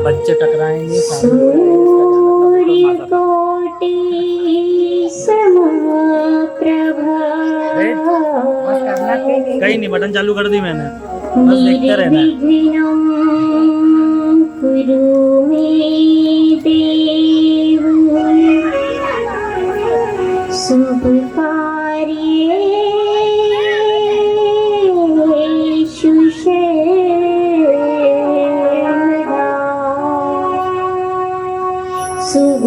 बच्चे टकराएंगे सूर्यकोटि समप्रभा कहीं नहीं, बटन चालू कर दी मैंने, बस देखते रहना है। निर्विघ्नं कुरु मे देव शुभ कार्येषु सर्वदा शुभ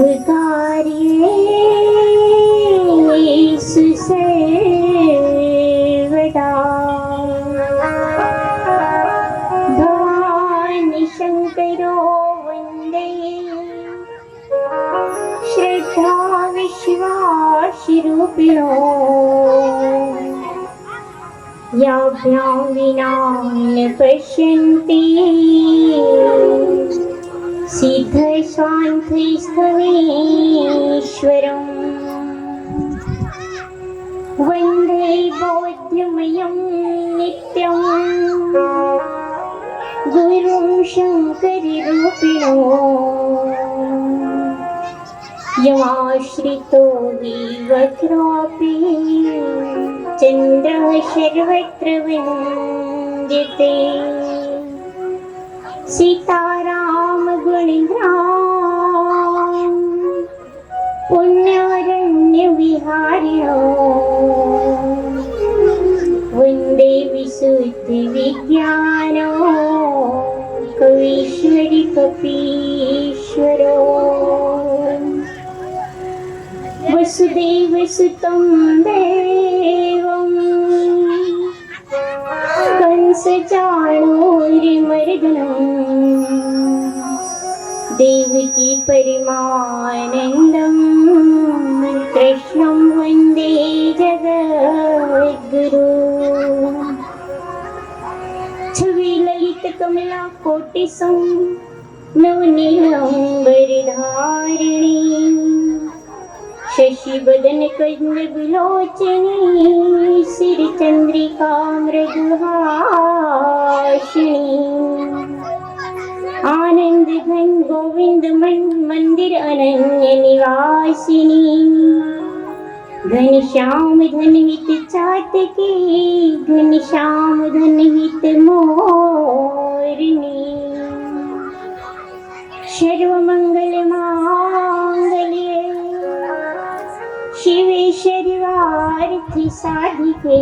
कार्येषु सर्वदा भवानि शङ्करो वन्दे श्रद्धा विश्वासरूपिणो याभ्यां विना न पश्यन्ति सिद्धशान्तिस्थमीश्वरम् वन्दे बोध्यमयं नित्यम् गुरुं शङ्कररूपिणो यमाश्रितो विवक्त्रापि चन्द्रः सर्वत्र विन्द्यते सीताराम गुणग्राम पुण्यारण्य विहारिणो वन्दे विशुद्धि विज्ञानो कवीश्वरी कपीश्वरो वसुदेवसुतं देवं कंसचाणूरमर्दनं देवकी परमानन्दं कृष्णं वन्दे जगद्गुरु छवि ललित कमला कोटिसं नवनीलाम्बरधारिणी शशिवदन कन्दविलोचनी श्रीचन्द्रिका मृदुहासिनी आनंद घन गोविंद मंदिर अनन्य निवासिनी घनश्याम धन हित चातकी घनश्याम धन हित मोरिनी सर्वमंगल मांगल्ये शिवे सर्वार्थि साधिके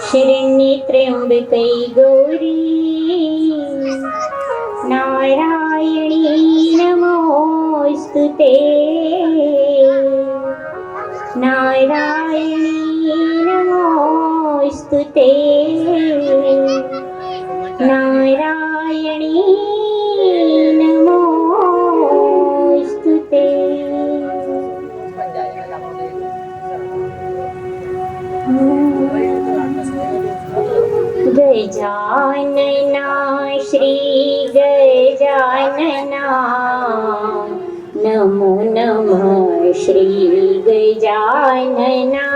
शरण्ये त्र्यंबके गौरी नारायणी नमोस्तुते नारायणी नमोस्तुते नारायणी नमोस्तुते गजानना श्री गजानना नमो नमः श्री गजानना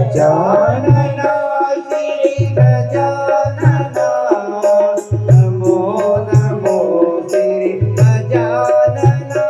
गजानना श्री गजानना नमो नमः श्री गजानना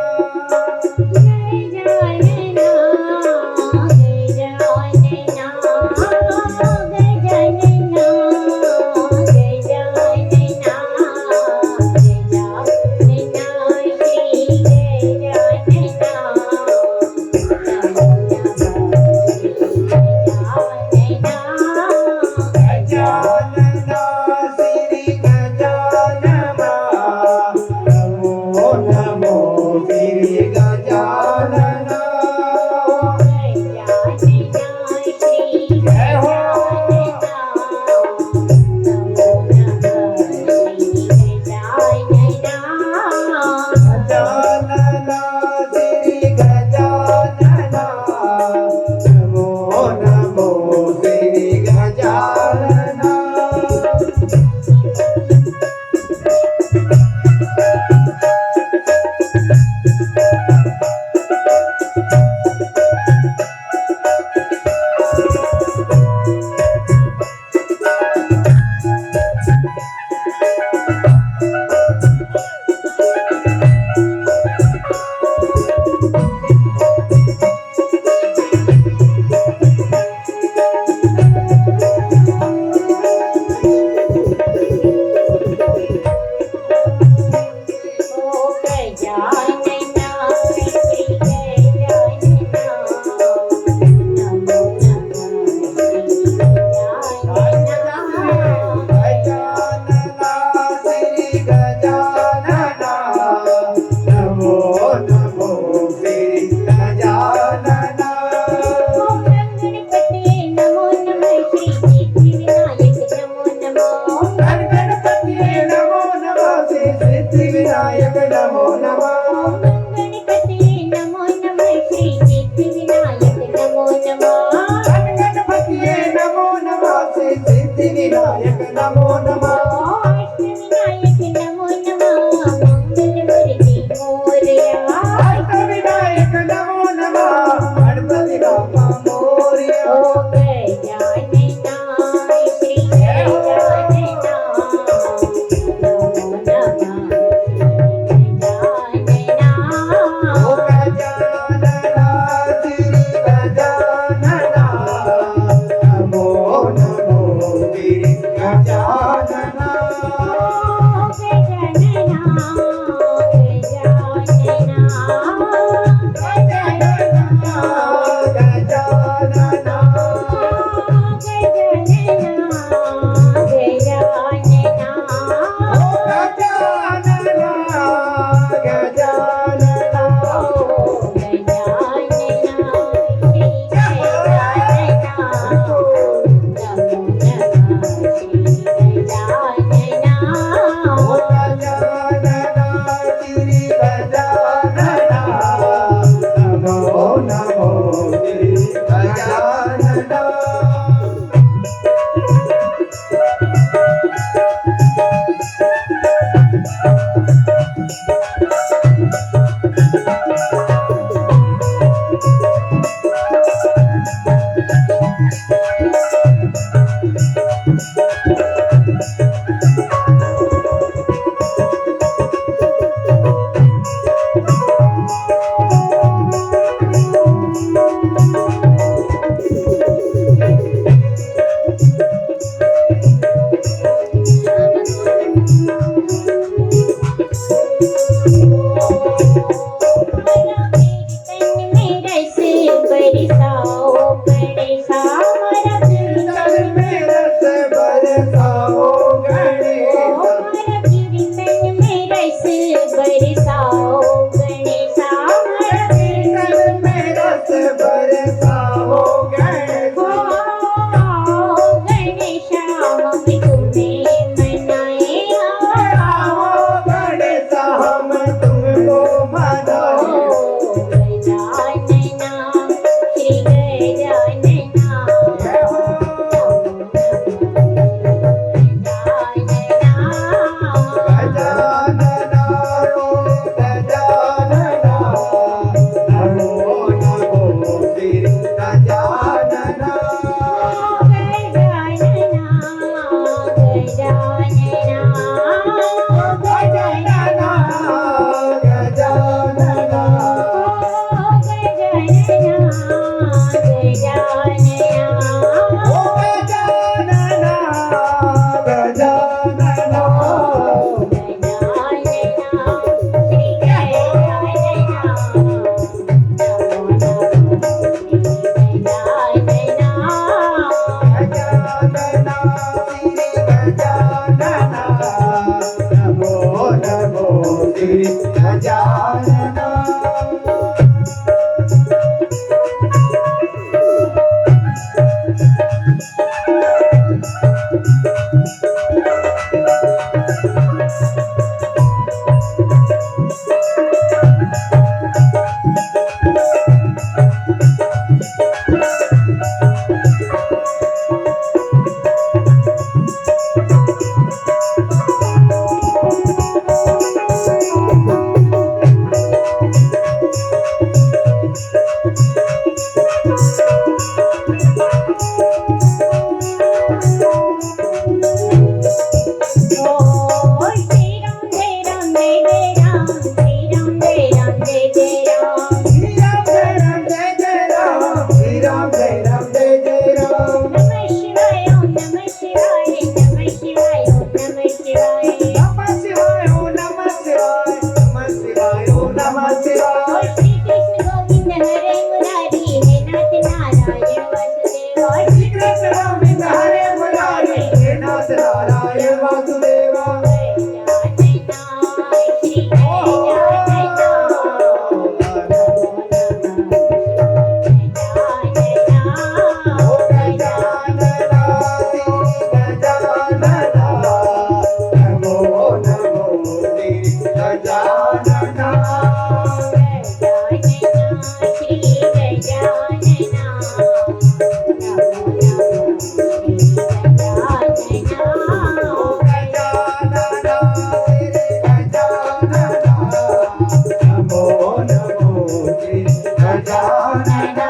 नमो श्री गजानना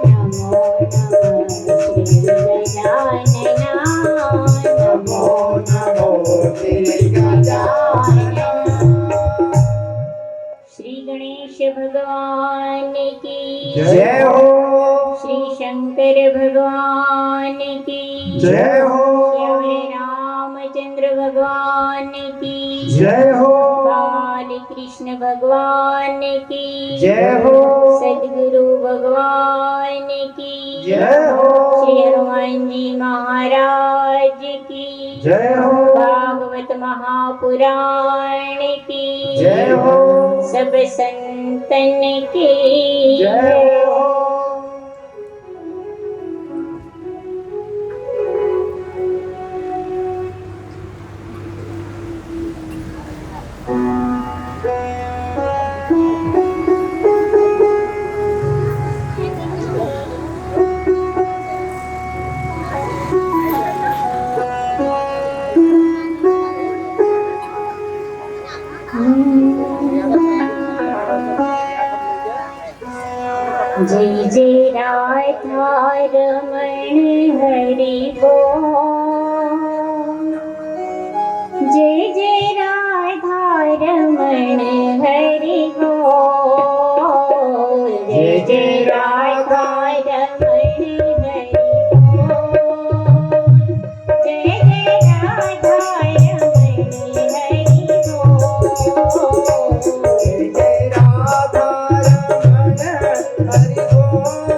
नमो नमः श्री गजानना नमो नमो श्री गजानना। श्री गणेश भगवान की जय हो श्री शंकर भगवान की जय हो श्री रामचंद्र भगवान की जय हो बाल कृष्ण भगवान की जय हो सद्गुरु भगवान की जय हो श्री हनुमान जी महाराज की जय हो भागवत महापुराण की जय हो सब संतन की जय हो। जय जय राधा रमण हरि बोल जय जय राधा रमण हरि बोल जय जय राधा रमण हरि बोल जय जय राधा रमण हरि बोल जय राधा रमण हरि बोल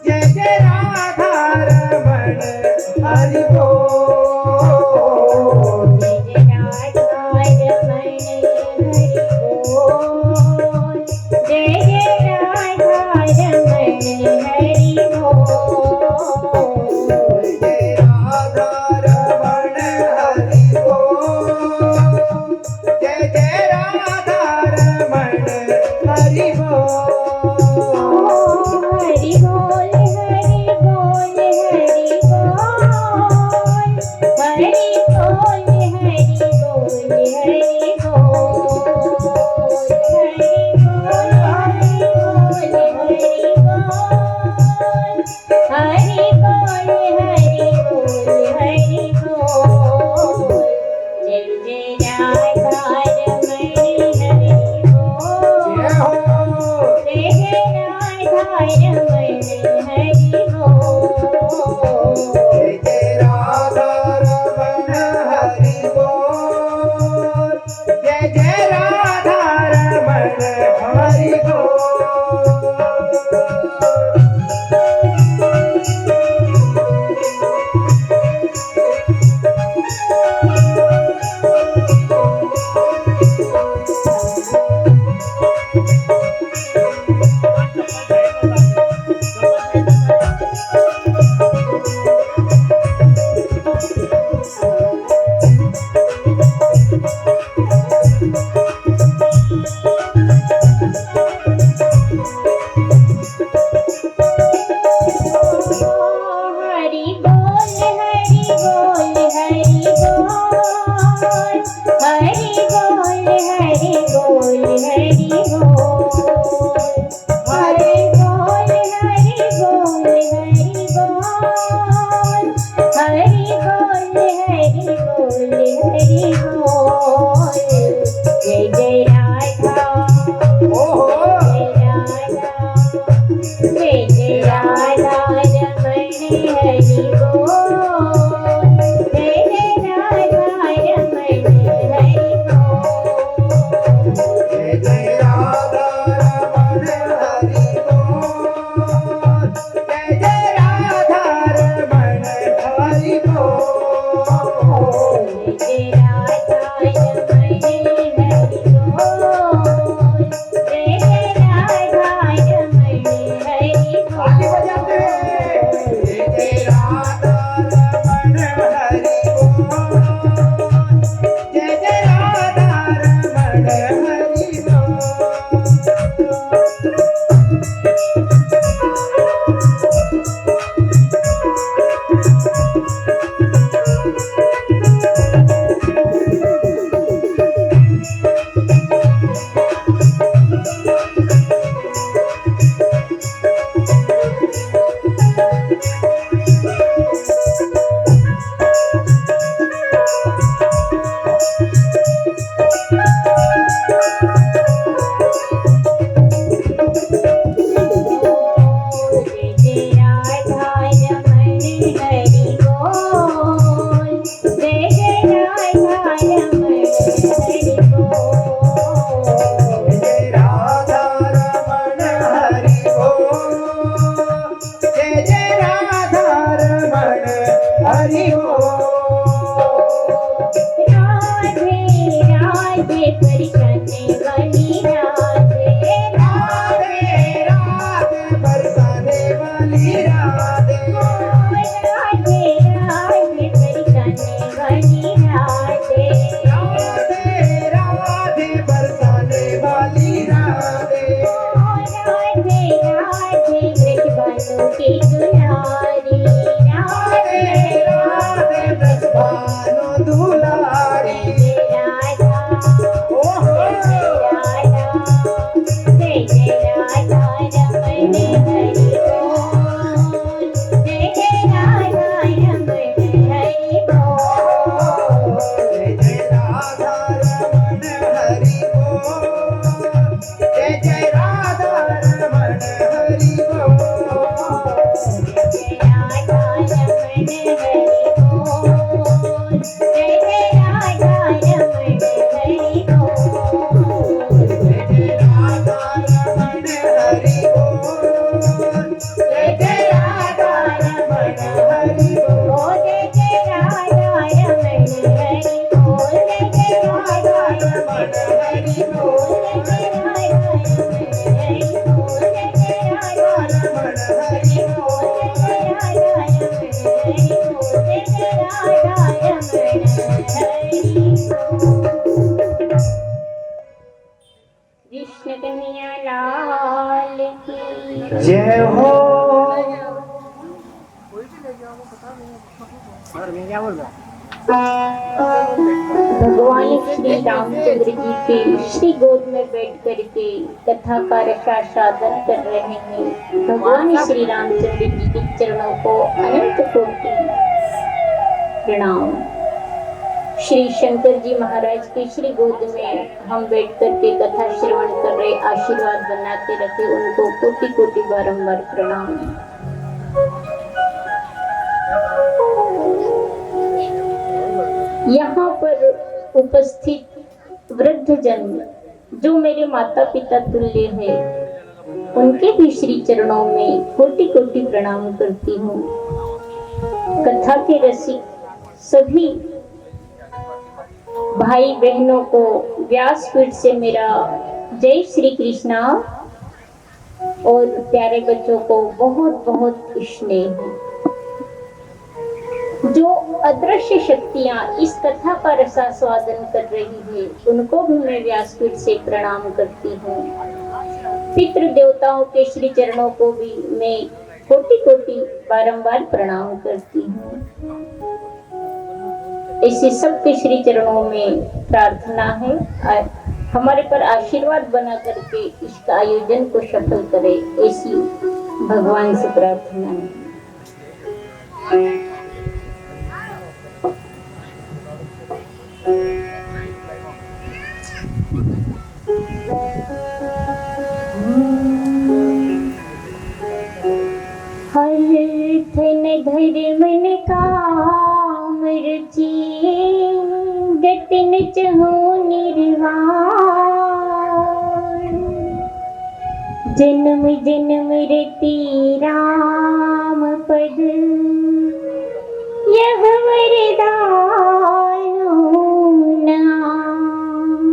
जय जय राधा रमण हरि बोल जय जय राधा रमण हरि बोल जय जय राधा रमण हरि बोल जय राधा रमण हरि बोल जय जय राधा रमण हरि बोल हरि बोल हरि बोल हरि बोल हरि बोल हरि बोल हरि बोल हरि बोल हरि बोल हरि बोल हरि बोल हरि बोल जय जय राधा रमण हरि बोल जय हो जय जय राधा रमण हरि बोल जय जय राधा रमण हरि बोल जय जय राधा रमण हरि बोल हरि बोल हरि बोल हरि बोल हरि बोल हरि बोल हरि बोल हरि बोल हरि बोल हरि बोल हरि बोल हरि बोल हरि बोल जय जय राधा ओहो जय राधा जय जय राधा रमण हरि बोल जय जय राधा रमण हरि बोल जय जय राधा रमण हरि बोल जय जय राधा रमण हरि बोल जय राधा रमण हरि बोल जय जय राधा रमण हरि आगे बजाते जय जय राधा रमण हरि बोल जय जय राधा रमण हरि बोल कृष्ण कन्हैया लाल की जय हो। भगवान श्री रामचंद्र जी के श्री गोद में बैठ करके कथा का रसास्वादन कर रहे हैं। भगवान श्री रामचंद्र जी के चरणों को अनंत कोटि प्रणाम। श्री शंकर जी महाराज के श्री गोद में हम बैठ करके कथा श्रवण कर रहे, आशीर्वाद बनाते रखे, उनको कोटि कोटि बारंबार प्रणाम। यहाँ पर उपस्थित वृद्ध जन जो मेरे माता पिता तुल्य है, उनके भी श्री चरणों में कोटि कोटि प्रणाम करती हूँ। कथा के रसिक सभी भाई बहनों को व्यासपीठ से मेरा जय श्री कृष्णा और प्यारे बच्चों को बहुत बहुत स्नेह। जो अदृश्य शक्तियां इस कथा का रसास्वादन कर रही है, उनको भी मैं व्यासपीठ से प्रणाम करती हूँ। पितृ देवताओं के श्री चरणों को भी मैं कोटि कोटि बारंबार प्रणाम करती हूँ। ऐसे सबके श्री चरणों में प्रार्थना है और हमारे पर आशीर्वाद बना करके इसका आयोजन को सफल करे, ऐसी भगवान से प्रार्थना है। हर धन धर मन काम रुचि गतिन चहु निर्वाण। जन्म जन्म रति राम पद यह वरदान नाम।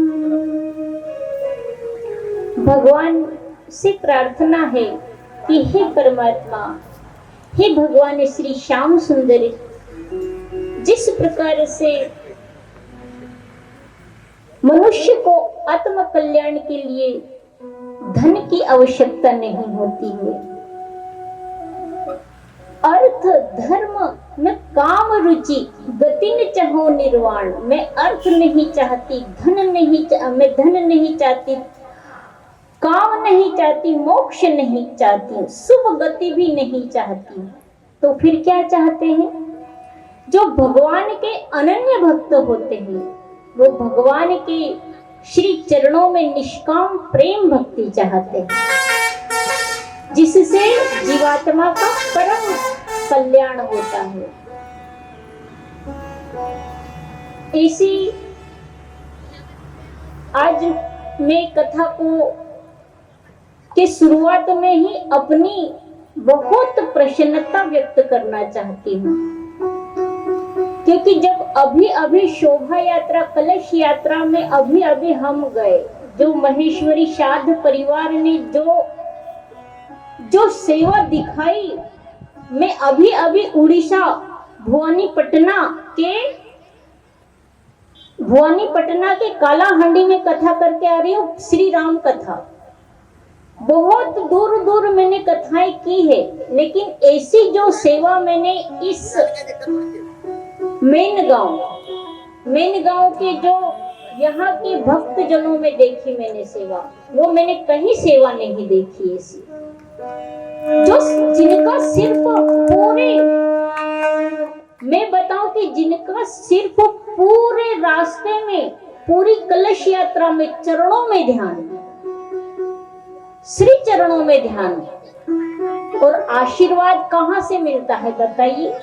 भगवान से प्रार्थना है कि हे परमात्मा, हे भगवान श्री श्याम सुंदर, जिस प्रकार से मनुष्य को आत्म कल्याण के लिए धन की आवश्यकता नहीं होती है, अर्थ धर्म में काम रुचि गति न चाहो निर्वाण। मैं अर्थ नहीं चाहती, मैं धन नहीं चाहती, काम नहीं चाहती, मोक्ष नहीं चाहती, शुभ गति भी नहीं चाहती, तो फिर क्या चाहते हैं? जो भगवान के अनन्य भक्त होते हैं, वो भगवान के श्री चरणों में निष्काम प्रेम भक्ति चाहते हैं, जिससे जीवात्मा का परम कल्याण होता है। इसी आज मैं कथा को के शुरुआत में ही अपनी बहुत प्रसन्नता व्यक्त करना चाहती हूँ, क्योंकि जब अभी अभी शोभा यात्रा, कलश यात्रा में अभी अभी हम गए, जो महेश्वरी साध परिवार ने जो सेवा दिखाई, मैं अभी अभी उड़ीसा भवानीपटना के कालाहांडी में कथा करके आ रही हूँ, श्री राम कथा। बहुत दूर दूर मैंने कथाएं की है, लेकिन ऐसी जो सेवा मैंने इस मेन गांव के जो यहाँ के भक्त जनों में देखी मैंने सेवा, वो मैंने कहीं सेवा नहीं देखी ऐसी। जो जिनका सिर्फ मैं बताऊं कि जिनका सिर्फ पूरे रास्ते में, पूरी कलश यात्रा में चरणों में ध्यान, श्री चरणों में ध्यान, और आशीर्वाद कहां से मिलता है बताइए?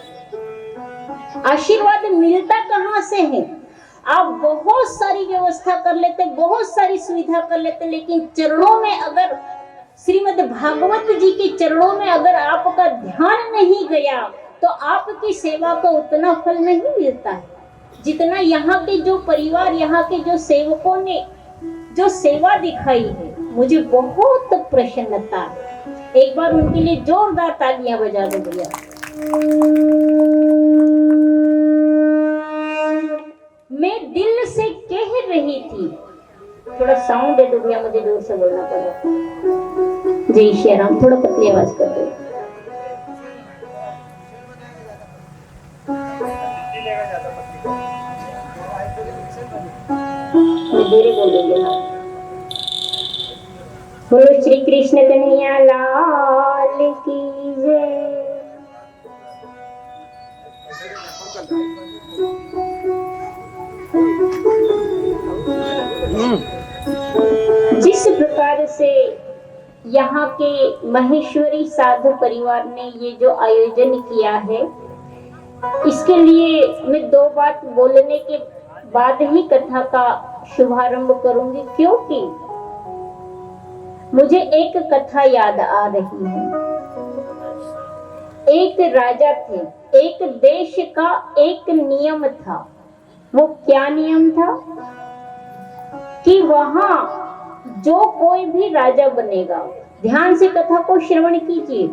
आशीर्वाद मिलता कहां से है? आप बहुत सारी व्यवस्था कर लेते, बहुत सारी सुविधा कर लेते, लेकिन चरणों में अगर श्रीमद् भागवत जी के चरणों में अगर आपका ध्यान नहीं गया, तो आपकी सेवा को उतना फल नहीं मिलता है जितना यहाँ के जो परिवार, यहाँ के जो सेवकों ने जो सेवा दिखाई है। मुझे बहुत प्रसन्नता है। एक बार उनके लिए जोरदार तालियां बजा दो भैया। मैं दिल से कह रही थी थोड़ा साउंड दे दो भैया, मुझे दूर से बोलना पड़ा। जय श्री राम, थोड़ा पतली आवाज कर दो। धीरे बोलोगे ना। बोलो श्री कृष्ण कन्हैया लाल की जय। जिस प्रकार से यहाँ के महेश्वरी साधु परिवार ने ये जो आयोजन किया है, इसके लिए मैं दो बात बोलने के बाद ही कथा का शुभारंभ करूंगी, क्योंकि मुझे एक कथा याद आ रही है। एक राजा थे, एक देश का एक नियम था। वो क्या नियम था कि वहां जो कोई भी राजा बनेगा, ध्यान से कथा को श्रवण कीजिए,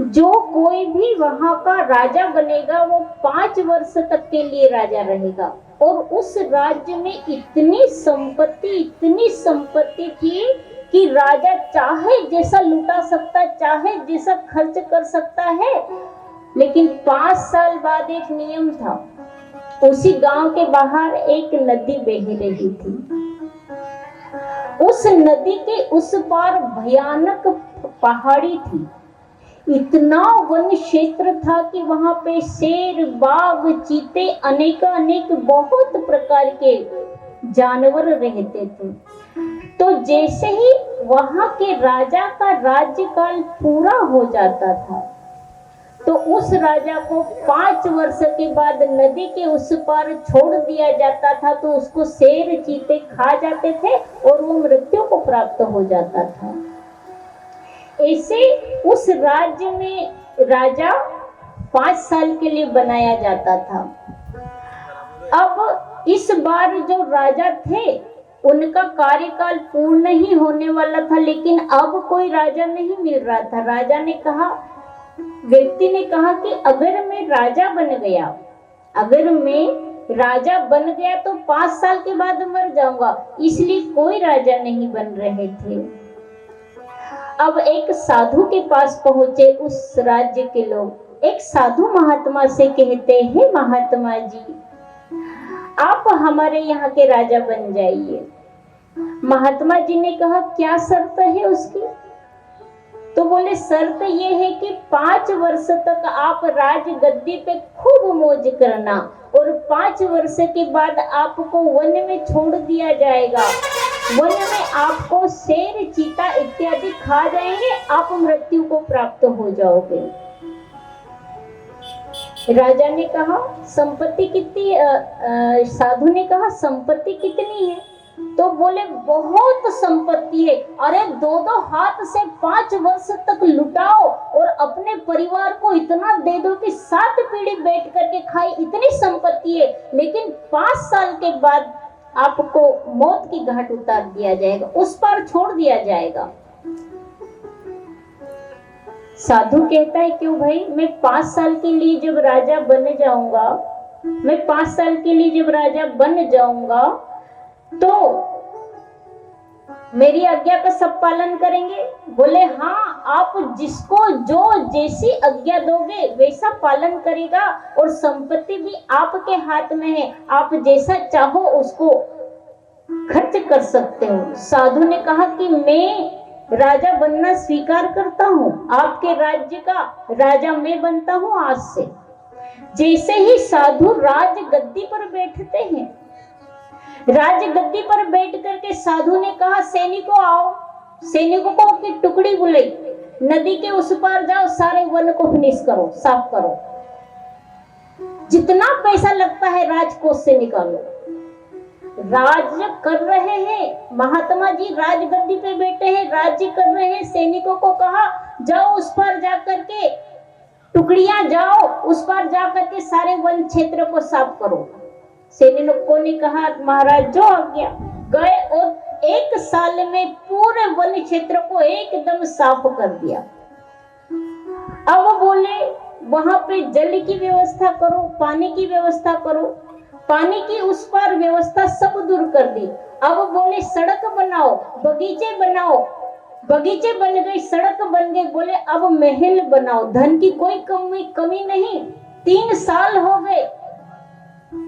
जो कोई भी वहां का राजा बनेगा वो 5 वर्ष तक के लिए राजा रहेगा। और उस राज्य में इतनी संपत्ति थी कि राजा चाहे जैसा लुटा सकता, चाहे जैसा खर्च कर सकता है। लेकिन 5 साल बाद एक नियम था। उसी गांव के बाहर एक नदी बह रही थी। उस नदी के उस पार भयानक पहाड़ी थी। इतना वन क्षेत्र था कि वहां पे शेर, बाघ, चीते, अनेक बहुत प्रकार के जानवर रहते थे। तो जैसे ही वहां के राजा का राज्यकाल पूरा हो जाता था, तो उस राजा को 5 वर्ष के बाद नदी के उस पार छोड़ दिया जाता था। तो उसको शेर, चीते खा जाते थे और वो मृत्यु को प्राप्त हो जाता था। ऐसे उस राज्य में राजा 5 साल के लिए बनाया जाता था। अब इस बार जो राजा थे उनका कार्यकाल पूर्ण ही होने वाला था, लेकिन अब कोई राजा नहीं मिल रहा था। राजा ने कहा, व्यक्ति ने कहा कि अगर मैं राजा बन गया तो 5 साल के बाद मर जाऊंगा, इसलिए कोई राजा नहीं बन रहे थे। अब एक साधु के पास पहुंचे उस राज्य के लोग। एक साधु महात्मा से कहते हैं, महात्मा जी आप हमारे यहाँ के राजा बन जाइए। महात्मा जी ने कहा, क्या शर्त है उसकी? तो बोले, शर्त ये है कि 5 वर्ष तक आप राज गद्दी पे खूब मौज करना, और 5 वर्ष के बाद आपको वन में छोड़ दिया जाएगा। वन में आपको शेर, चीता इत्यादि खा जाएंगे, आप मृत्यु को प्राप्त हो जाओगे। राजा ने कहा, संपत्ति कितनी? साधु ने कहा, संपत्ति कितनी है? तो बोले, बहुत संपत्ति है। अरे 2-2 हाथ से 5 वर्ष तक लुटाओ और अपने परिवार को इतना दे दो कि 7 पीढ़ी बैठ करके खाए, इतनी संपत्ति है। लेकिन 5 साल के बाद आपको मौत की घाट उतार दिया जाएगा, उस पर छोड़ दिया जाएगा। साधु कहता है, क्यों भाई? मैं 5 साल के लिए जब राजा बन जाऊंगा, तो मेरी आज्ञा का सब पालन करेंगे? बोले, हाँ, आप जिसको जो जैसी आज्ञा दोगे वैसा पालन करेगा, और संपत्ति भी आपके हाथ में है, आप जैसा चाहो उसको खर्च कर सकते हो। साधु ने कहा कि मैं राजा बनना स्वीकार करता हूँ, आपके राज्य का राजा मैं बनता हूँ आज से। जैसे ही साधु राज गद्दी पर बैठते हैं, राज गद्दी पर बैठ करके साधु ने कहा, सैनिकों आओ। सैनिकों को की टुकड़ी बुलाई, नदी के उस पार जाओ, सारे वन को फिनिश करो, साफ करो, जितना पैसा लगता है राजकोष से निकालो। राज्य कर रहे हैं महात्मा जी, राजगद्दी पे बैठे हैं, राज्य कर रहे हैं। सैनिकों को कहा, जाओ उस पार जा करके, टुकड़ियां जाओ उस पार जा करके सारे वन क्षेत्र को साफ करो। सैनिकों ने कहा, महाराज जो आज्ञा। गए और 1 साल में पूरे वन क्षेत्र को एकदम साफ कर दिया। अब बोले, वहां पे जल की व्यवस्था करो, पानी की व्यवस्था करो। पानी की उस पार व्यवस्था सब दूर कर दी। अब बोले सड़क बनाओ, बगीचे बनाओ, बगीचे बन गई, सड़क बन गई, बोले अब महल बनाओ। धन की कोई कमी नहीं। 3 साल हो गए,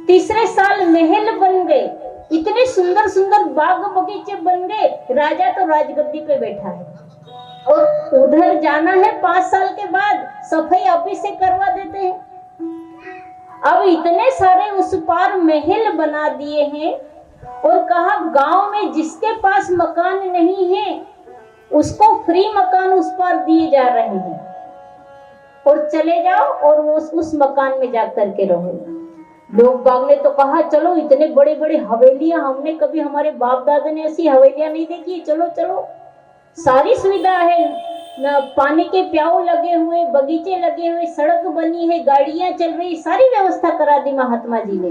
तीसरे साल महल बन गए, इतने सुंदर सुंदर बाग बगीचे बन गए। राजा तो राजगद्दी पे बैठा है और उधर जाना है 5 साल के बाद, सफाई अभी से करवा देते हैं। अब इतने सारे उस पार महल बना दिए हैं और कहा गांव में जिसके पास मकान नहीं है उसको फ्री मकान उस पार दिए जा रहे हैं और चले जाओ और वो उस मकान में जा करके रहो। लोग बाग ने तो कहा चलो, इतने बड़े बड़े हवेलियां, हमने कभी हमारे बाप दादा ने ऐसी हवेलियां नहीं देखी, चलो चलो, सारी सुविधा है, पानी के प्याऊ लगे हुए, बगीचे लगे हुए, सड़क बनी है, गाड़ियां चल रही, सारी व्यवस्था करा दी महात्मा जी ने।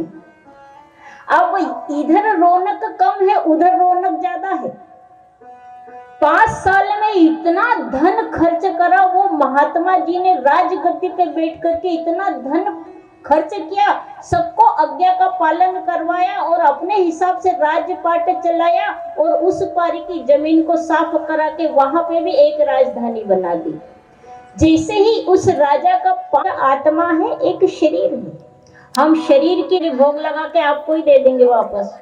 अब इधर रौनक कम है, उधर रौनक ज्यादा है। 5 साल में इतना धन खर्च करा वो महात्मा जी ने, राजगद्दी पे बैठ करके इतना धन खर्च किया, सबको आज्ञा का पालन करवाया और अपने हिसाब से राजपाट चलाया और उस पारी की जमीन को साफ करा के वहां पे भी एक राजधानी बना दी। जैसे ही उस राजा का आत्मा है, एक शरीर है, हम शरीर के लिए भोग लगा के आपको ही दे देंगे वापस,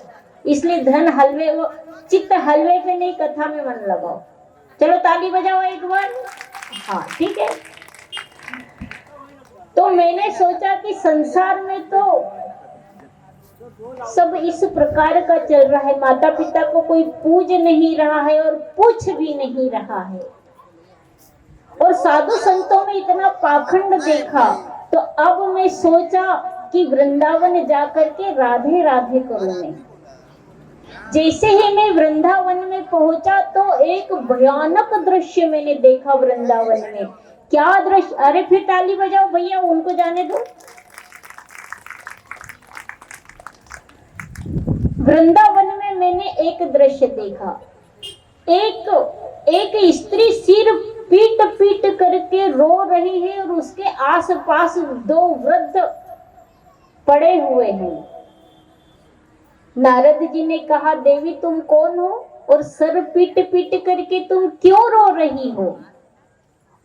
इसलिए धन हलवे, वो चित्त हलवे पे नहीं, कथा में मन लगाओ। चलो ताली बजाओ एक बार। हाँ ठीक है। तो मैंने सोचा कि संसार में तो सब इस प्रकार का चल रहा है, माता पिता को कोई पूज नहीं रहा है और पूछ भी नहीं रहा है, और साधु संतों में इतना पाखंड देखा, तो अब मैं सोचा कि वृंदावन जाकर के राधे राधे करूं मैं। जैसे ही मैं वृंदावन में पहुंचा तो एक भयानक दृश्य मैंने देखा वृंदावन में। क्या दृश्य? अरे फिर ताली बजाओ भैया, उनको जाने दो। वृंदावन में मैंने एक दृश्य देखा, एक स्त्री सिर पीट पीट करके रो रही है और उसके आसपास 2 वृद्ध पड़े हुए हैं। नारद जी ने कहा देवी तुम कौन हो और सर पीट पीट करके तुम क्यों रो रही हो?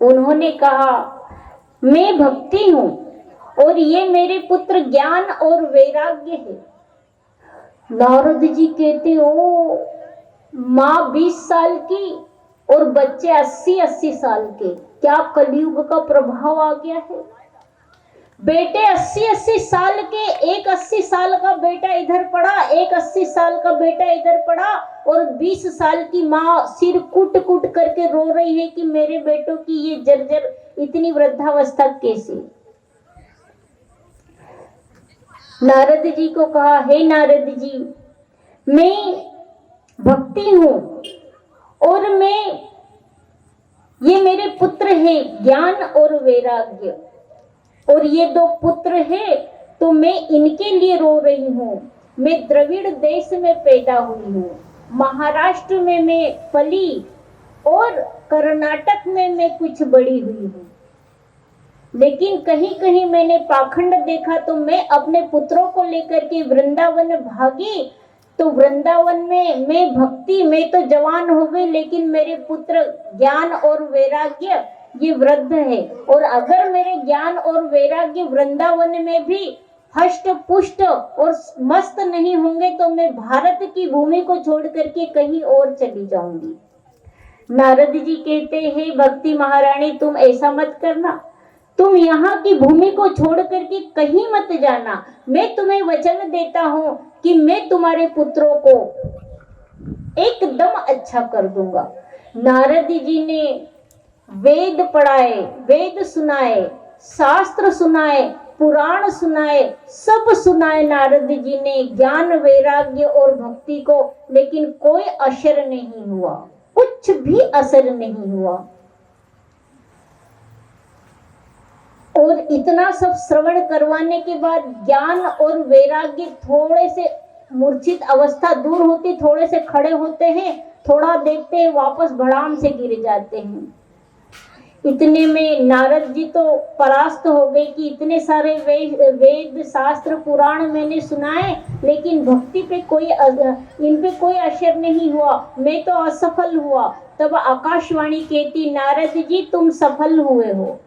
उन्होंने कहा मैं भक्ति हूं और ये मेरे पुत्र ज्ञान और वैराग्य है। नारद जी कहते ओ माँ 20 साल की और बच्चे 80-80 साल के, क्या कलयुग का प्रभाव आ गया है। बेटे 80-80 साल के, एक 80 साल का बेटा इधर पड़ा, एक 80 साल का बेटा इधर पड़ा, और 20 साल की माँ सिर कूट कूट करके रो रही है कि मेरे बेटों की ये जर्जर इतनी वृद्धावस्था कैसे। नारद जी को कहा हे नारद जी, मैं भक्ति हूं और ये मेरे पुत्र है ज्ञान और वैराग्य, और ये 2 पुत्र है तो मैं इनके लिए रो रही हूँ। मैं द्रविड़ देश में पैदा हुई हूँ, महाराष्ट्र में मैं पली और कर्नाटक में मैं कुछ बड़ी हुई हूँ, लेकिन कहीं कहीं मैंने पाखंड देखा तो मैं अपने पुत्रों को लेकर के वृंदावन भागी। तो वृंदावन में मैं भक्ति, मैं तो जवान हो गई, लेकिन मेरे पुत्र ज्ञान और वैराग्य ये वृद्ध है, और अगर मेरे ज्ञान और वैराग्य वृंदावन में भी हष्ट पुष्ट और मस्त नहीं होंगे तो मैं भारत की भूमि को छोड़ करके कहीं और चली जाऊंगी। नारद जी कहते हैं भक्ति महारानी तुम ऐसा मत करना, तुम यहाँ की भूमि को छोड़ करके कहीं मत जाना, मैं तुम्हें वचन देता हूँ कि मैं तुम्हारे पुत्रों को एकदम अच्छा कर दूंगा। नारद जी ने वेद पढ़ाए, वेद सुनाए, शास्त्र सुनाए, पुराण सुनाए, सब सुनाए नारद जी ने ज्ञान वैराग्य और भक्ति को, लेकिन कोई असर नहीं हुआ, कुछ भी असर नहीं हुआ। और इतना सब श्रवण करवाने के बाद ज्ञान और वैराग्य थोड़े से मूर्छित अवस्था दूर होती, थोड़े से खड़े होते हैं, थोड़ा देखते हैं वापस भड़ाम से गिर जाते हैं। इतने में नारद जी तो परास्त हो गए कि इतने सारे वेद शास्त्र पुराण मैंने सुनाए, लेकिन भक्ति पे इन पे कोई असर नहीं हुआ, मैं तो असफल हुआ। तब आकाशवाणी कहती, नारद जी तुम सफल हुए हो।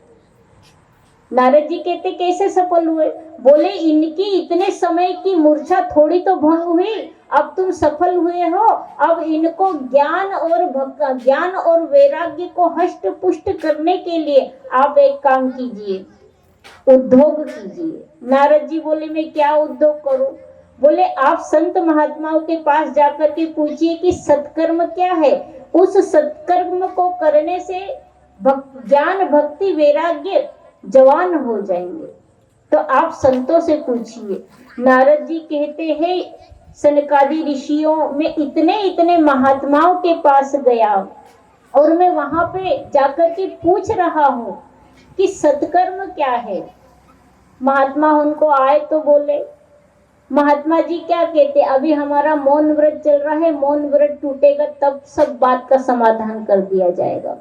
नारद जी कहते, कैसे सफल हुए? बोले, इनकी इतने समय की मूर्छा थोड़ी तो भंग हुई, अब तुम सफल हुए हो। अब इनको ज्ञान और वैराग्य को हष्ट पुष्ट करने के लिए आप एक काम कीजिए, उद्योग कीजिए। नारद जी बोले, मैं क्या उद्योग करूं? बोले, आप संत महात्माओं के पास जाकर के पूछिए कि सत्कर्म क्या है। उस सत्कर्म को करने से ज्ञान भक्ति वैराग्य जवान हो जाएंगे। तो आप संतों से पूछिए। नारद जी कहते हैं, सनकादि ऋषियों में इतने महात्माओं के पास गया और मैं वहां पे जाकर के पूछ रहा हूं कि सत्कर्म क्या है। महात्मा उनको आए तो बोले, महात्मा जी क्या कहते, अभी हमारा मौन व्रत चल रहा है, मौन व्रत टूटेगा तब सब बात का समाधान कर दिया जाएगा।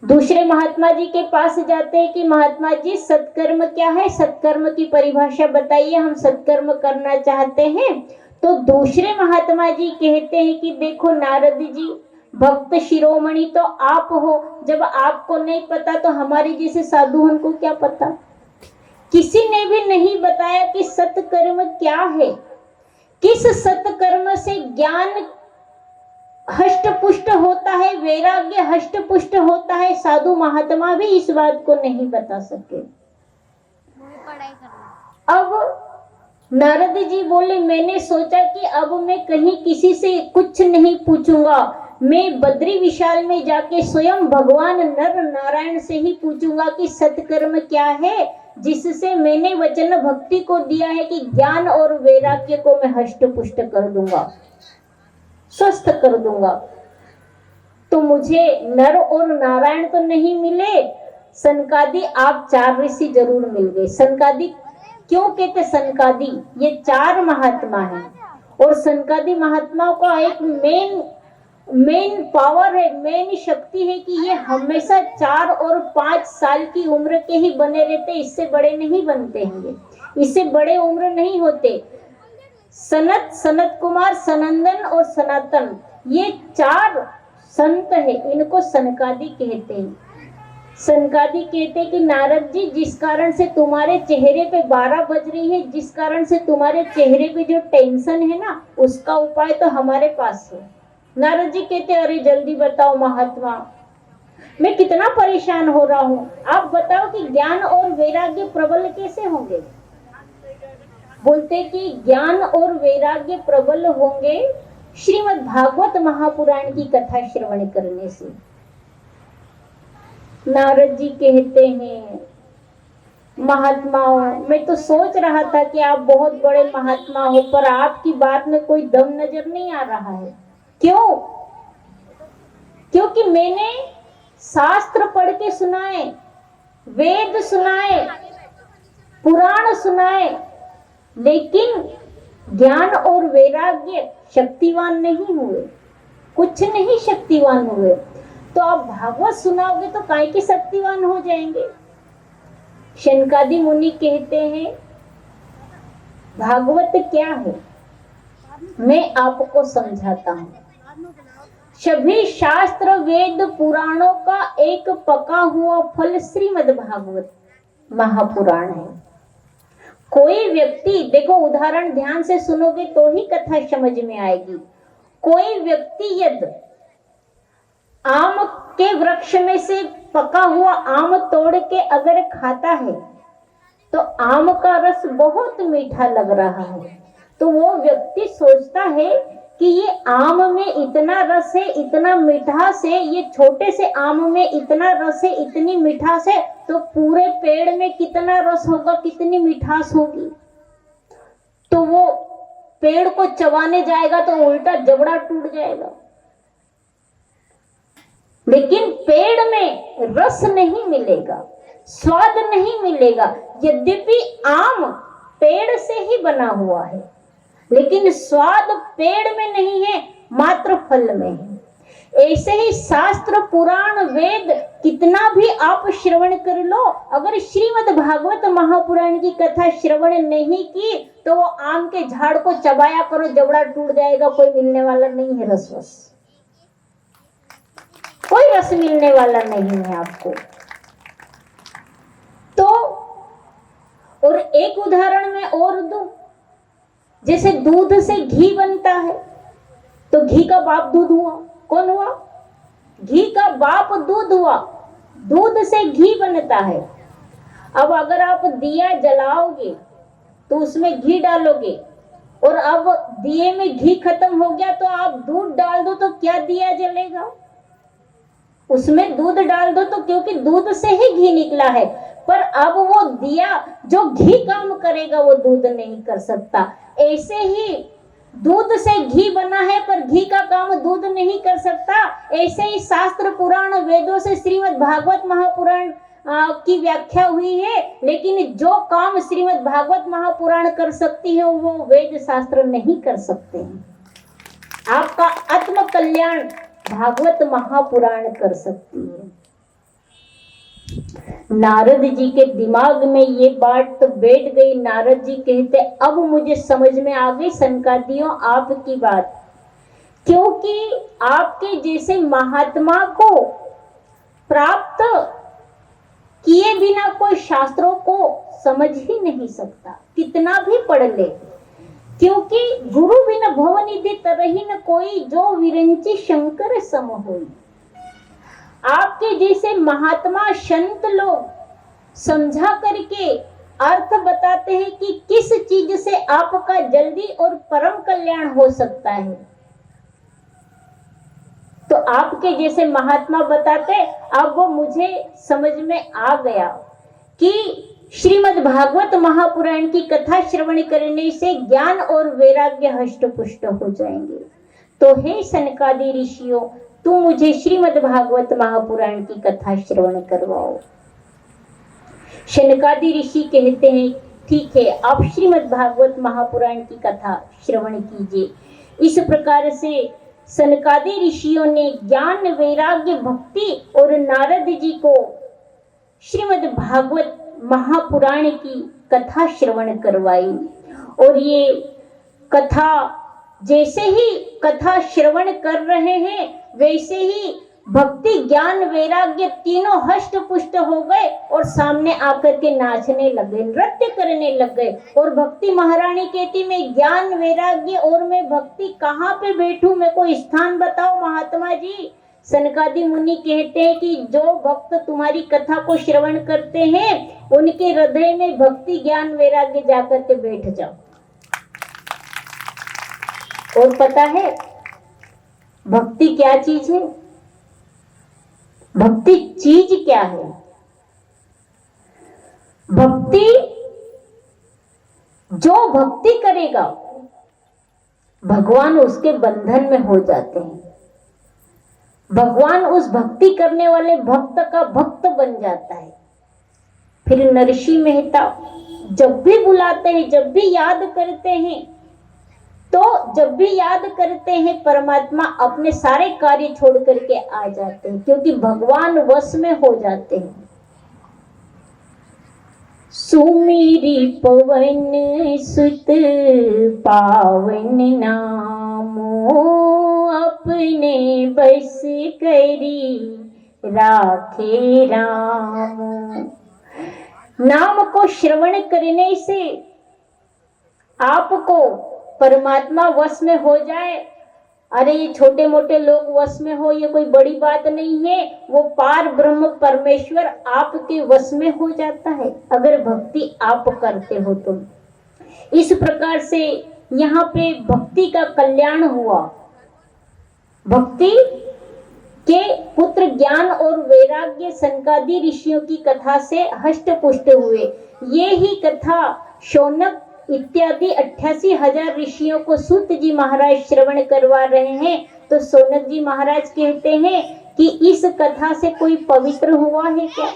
दूसरे महात्मा जी के पास जाते हैं कि महात्मा जी सत्कर्म क्या है, सत्कर्म की परिभाषा बताइए, हम सत्कर्म करना चाहते हैं। तो दूसरे महात्मा जी कहते हैं कि देखो नारद जी, भक्त शिरोमणि तो आप हो, जब आपको नहीं पता तो हमारे जैसे साधुओं को क्या पता। किसी ने भी नहीं बताया कि सत्कर्म क्या है, किस सत्कर्म से ज्ञान हष्ट पुष्ट होता है, वैराग्य हष्ट पुष्ट होता है। साधु महात्मा भी इस बात को नहीं बता सके। अब नारद जी बोले, मैंने सोचा कि अब मैं कहीं किसी से कुछ नहीं पूछूंगा, मैं बद्री विशाल में जाके स्वयं भगवान नर नारायण से ही पूछूंगा कि सत्कर्म क्या है, जिससे मैंने वचन भक्ति को दिया है कि ज्ञान और वैराग्य को मैं हष्ट पुष्ट कर दूंगा, स्वस्थ कर दूंगा। तो मुझे नर और नारायण तो नहीं मिले, सनकादि आप 4 ऋषि जरूर मिल गए। सनकादि क्यों कहते सनकादि? ये 4 महात्मा हैं और सनकादि महात्माओं का एक मेन पावर है, मेन शक्ति है कि ये हमेशा 4 और 5 साल की उम्र के ही बने रहते, इससे बड़े नहीं बनते हैं, इससे बड़े उम्र नहीं होते। सनत कुमार, सनंदन और सनातन, ये 4 संत है, इनको सनकादि कहते हैं। सनकादि कहते हैं कि नारद जी, जिस कारण से तुम्हारे चेहरे पे 12 बज रही है, जिस कारण से तुम्हारे चेहरे पे जो टेंशन है ना, उसका उपाय तो हमारे पास है। नारद जी कहते, अरे जल्दी बताओ महात्मा, मैं कितना परेशान हो रहा हूँ, आप बताओ कि ज्ञान और वैराग्य प्रबल कैसे होंगे। बोलते कि ज्ञान और वैराग्य प्रबल होंगे श्रीमद् भागवत महापुराण की कथा श्रवण करने से। नारद जी कहते हैं, महात्माओं, मैं तो सोच रहा था कि आप बहुत बड़े महात्मा हो, पर आपकी बात में कोई दम नजर नहीं आ रहा है। क्यों? क्योंकि मैंने शास्त्र पढ़ के सुनाए, वेद सुनाए, पुराण सुनाए, लेकिन ज्ञान और वैराग्य शक्तिवान नहीं हुए, कुछ नहीं शक्तिवान हुए। तो आप भागवत सुनाओगे तो काय के शक्तिवान हो जाएंगे। शनकादि मुनि कहते हैं, भागवत क्या है मैं आपको समझाता हूं। सभी शास्त्र वेद पुराणों का एक पका हुआ फल श्रीमद् भागवत महापुराण है। कोई व्यक्ति, देखो उदाहरण ध्यान से सुनोगे तो ही कथा समझ में आएगी। कोई व्यक्ति यदि आम के वृक्ष में से पका हुआ आम तोड़ के अगर खाता है तो आम का रस बहुत मीठा लग रहा है, तो वो व्यक्ति सोचता है कि ये आम में इतना रस है, इतना मिठास है, ये छोटे से आम में इतना रस है, इतनी मिठास है, तो पूरे पेड़ में कितना रस होगा, कितनी मिठास होगी। तो वो पेड़ को चबाने जाएगा तो उल्टा जबड़ा टूट जाएगा। लेकिन पेड़ में रस नहीं मिलेगा, स्वाद नहीं मिलेगा। यद्यपि आम पेड़ से ही बना हुआ है, लेकिन स्वाद पेड़ में नहीं है, मात्र फल में है। ऐसे ही शास्त्र पुराण वेद कितना भी आप श्रवण कर लो, अगर श्रीमद् भागवत महापुराण की कथा श्रवण नहीं की तो वो आम के झाड़ को चबाया करो, जबड़ा टूट जाएगा, कोई मिलने वाला नहीं है रस, कोई रस मिलने वाला नहीं है आपको। तो और एक उदाहरण में और दूं, जैसे दूध से घी बनता है, तो घी का बाप दूध हुआ, कौन हुआ? घी का बाप दूध हुआ, दूध से घी बनता है। अब अगर आप दिया जलाओगे तो उसमें घी डालोगे, और अब दिए में घी खत्म हो गया तो आप दूध डाल दो तो क्या दिया जलेगा? उसमें दूध डाल दो तो, क्योंकि दूध से ही घी निकला है, पर अब वो दिया जो घी काम करेगा वो दूध नहीं कर सकता। ऐसे ही दूध से घी बना है पर घी का काम दूध नहीं कर सकता। ऐसे ही शास्त्र पुराण वेदों से श्रीमद् भागवत महापुराण की व्याख्या हुई है, लेकिन जो काम श्रीमद् भागवत महापुराण कर सकती है वो वेद शास्त्र नहीं कर सकते हैं। आपका आत्म कल्याण भागवत महापुराण कर सकती है। नारद जी के दिमाग में ये बात तो बैठ गई। नारद जी कहते अब मुझे समझ में आ गई सनकादियों आपकी बात, क्योंकि आपके जैसे महात्मा को प्राप्त किए बिना कोई शास्त्रों को समझ ही नहीं सकता, कितना भी पढ़ ले, क्योंकि गुरु बिन भवनिधि तरही न कोई, जो विरंची शंकर सम होई। आपके जैसे महात्मा संत लोग समझा करके अर्थ बताते हैं कि किस चीज से आपका जल्दी और परम कल्याण हो सकता है। तो आपके जैसे महात्मा बताते, अब वो मुझे समझ में आ गया कि श्रीमद् भागवत महापुराण की कथा श्रवण करने से ज्ञान और वैराग्य हष्ट पुष्ट हो जाएंगे। तो हे सनकादि ऋषियों, तुम मुझे श्रीमद् भागवत महापुराण की कथा श्रवण करवाओ। सनकादि ऋषि कहते हैं ठीक है, आप श्रीमद् भागवत महापुराण की कथा श्रवण कीजिए। इस प्रकार से सनकादि ऋषियों ने ज्ञान वैराग्य भक्ति और नारद जी को श्रीमद् भागवत महापुराण की कथा श्रवण करवाई। और ये कथा जैसे ही कथा श्रवण कर रहे हैं वैसे ही भक्ति ज्ञान वैराग्य तीनों हष्ट पुष्ट हो गए और सामने आकर के नाचने लगे, नृत्य करने लग गए। और भक्ति महारानी कहती मैं ज्ञान वैराग्य और मैं भक्ति कहाँ पे बैठूं, मेरे को स्थान बताओ महात्मा जी। सनकादि मुनि कहते हैं कि जो भक्त तुम्हारी कथा को श्रवण करते हैं उनके हृदय में भक्ति ज्ञान वैराग्य जाकर के बैठ जाओ। और पता है भक्ति क्या चीज है? भक्ति चीज क्या है? भक्ति, जो भक्ति करेगा भगवान उसके बंधन में हो जाते हैं। भगवान उस भक्ति करने वाले भक्त का भक्त बन जाता है। फिर नरसिंह मेहता जब भी बुलाते हैं, जब भी याद करते हैं, तो जब भी याद करते हैं परमात्मा अपने सारे कार्य छोड़ करके आ जाते हैं, क्योंकि भगवान वश में हो जाते हैं। सुमिरी पवन सुत पावन नामो, अपने बस करी राखे राम। नाम को श्रवण करने से आपको परमात्मा वश में हो जाए। अरे ये छोटे मोटे लोग वश में हो ये कोई बड़ी बात नहीं है, वो पार ब्रह्म परमेश्वर आपके वश में हो जाता है अगर भक्ति आप करते हो तो। इस प्रकार से यहाँ पे भक्ति का कल्याण हुआ। भक्ति के पुत्र ज्ञान और वैराग्य सनकादि ऋषियों की कथा से हष्ट पुष्ट हुए। ये ही कथा शौनक इत्यादि 88,000 ऋषियों को सूत जी महाराज श्रवण करवा रहे हैं। तो शौनक जी महाराज कहते हैं कि इस कथा से कोई पवित्र हुआ है क्या?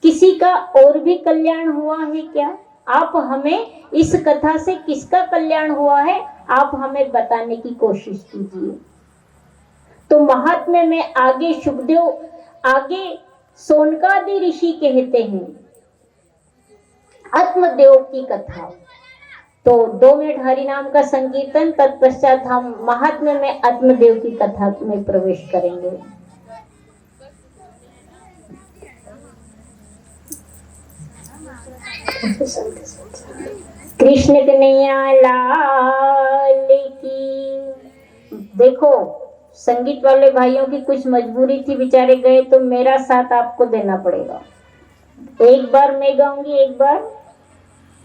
किसी का और भी कल्याण हुआ है क्या? आप हमें इस कथा से किसका कल्याण हुआ है आप हमें बताने की कोशिश कीजिए। तो महात्म्य में आगे सुखदेव, आगे सोनकादि ऋषि कहते हैं आत्मदेव की कथा। तो 2 मिनट हरि नाम का संकीर्तन, तत्पश्चात हम महात्म्य में आत्मदेव की कथा में प्रवेश करेंगे। कृष्ण कन्हैया लाल की। देखो संगीत वाले भाइयों की कुछ मजबूरी थी, बेचारे गए, तो मेरा साथ आपको देना पड़ेगा। एक बार मैं गाऊंगी, एक बार,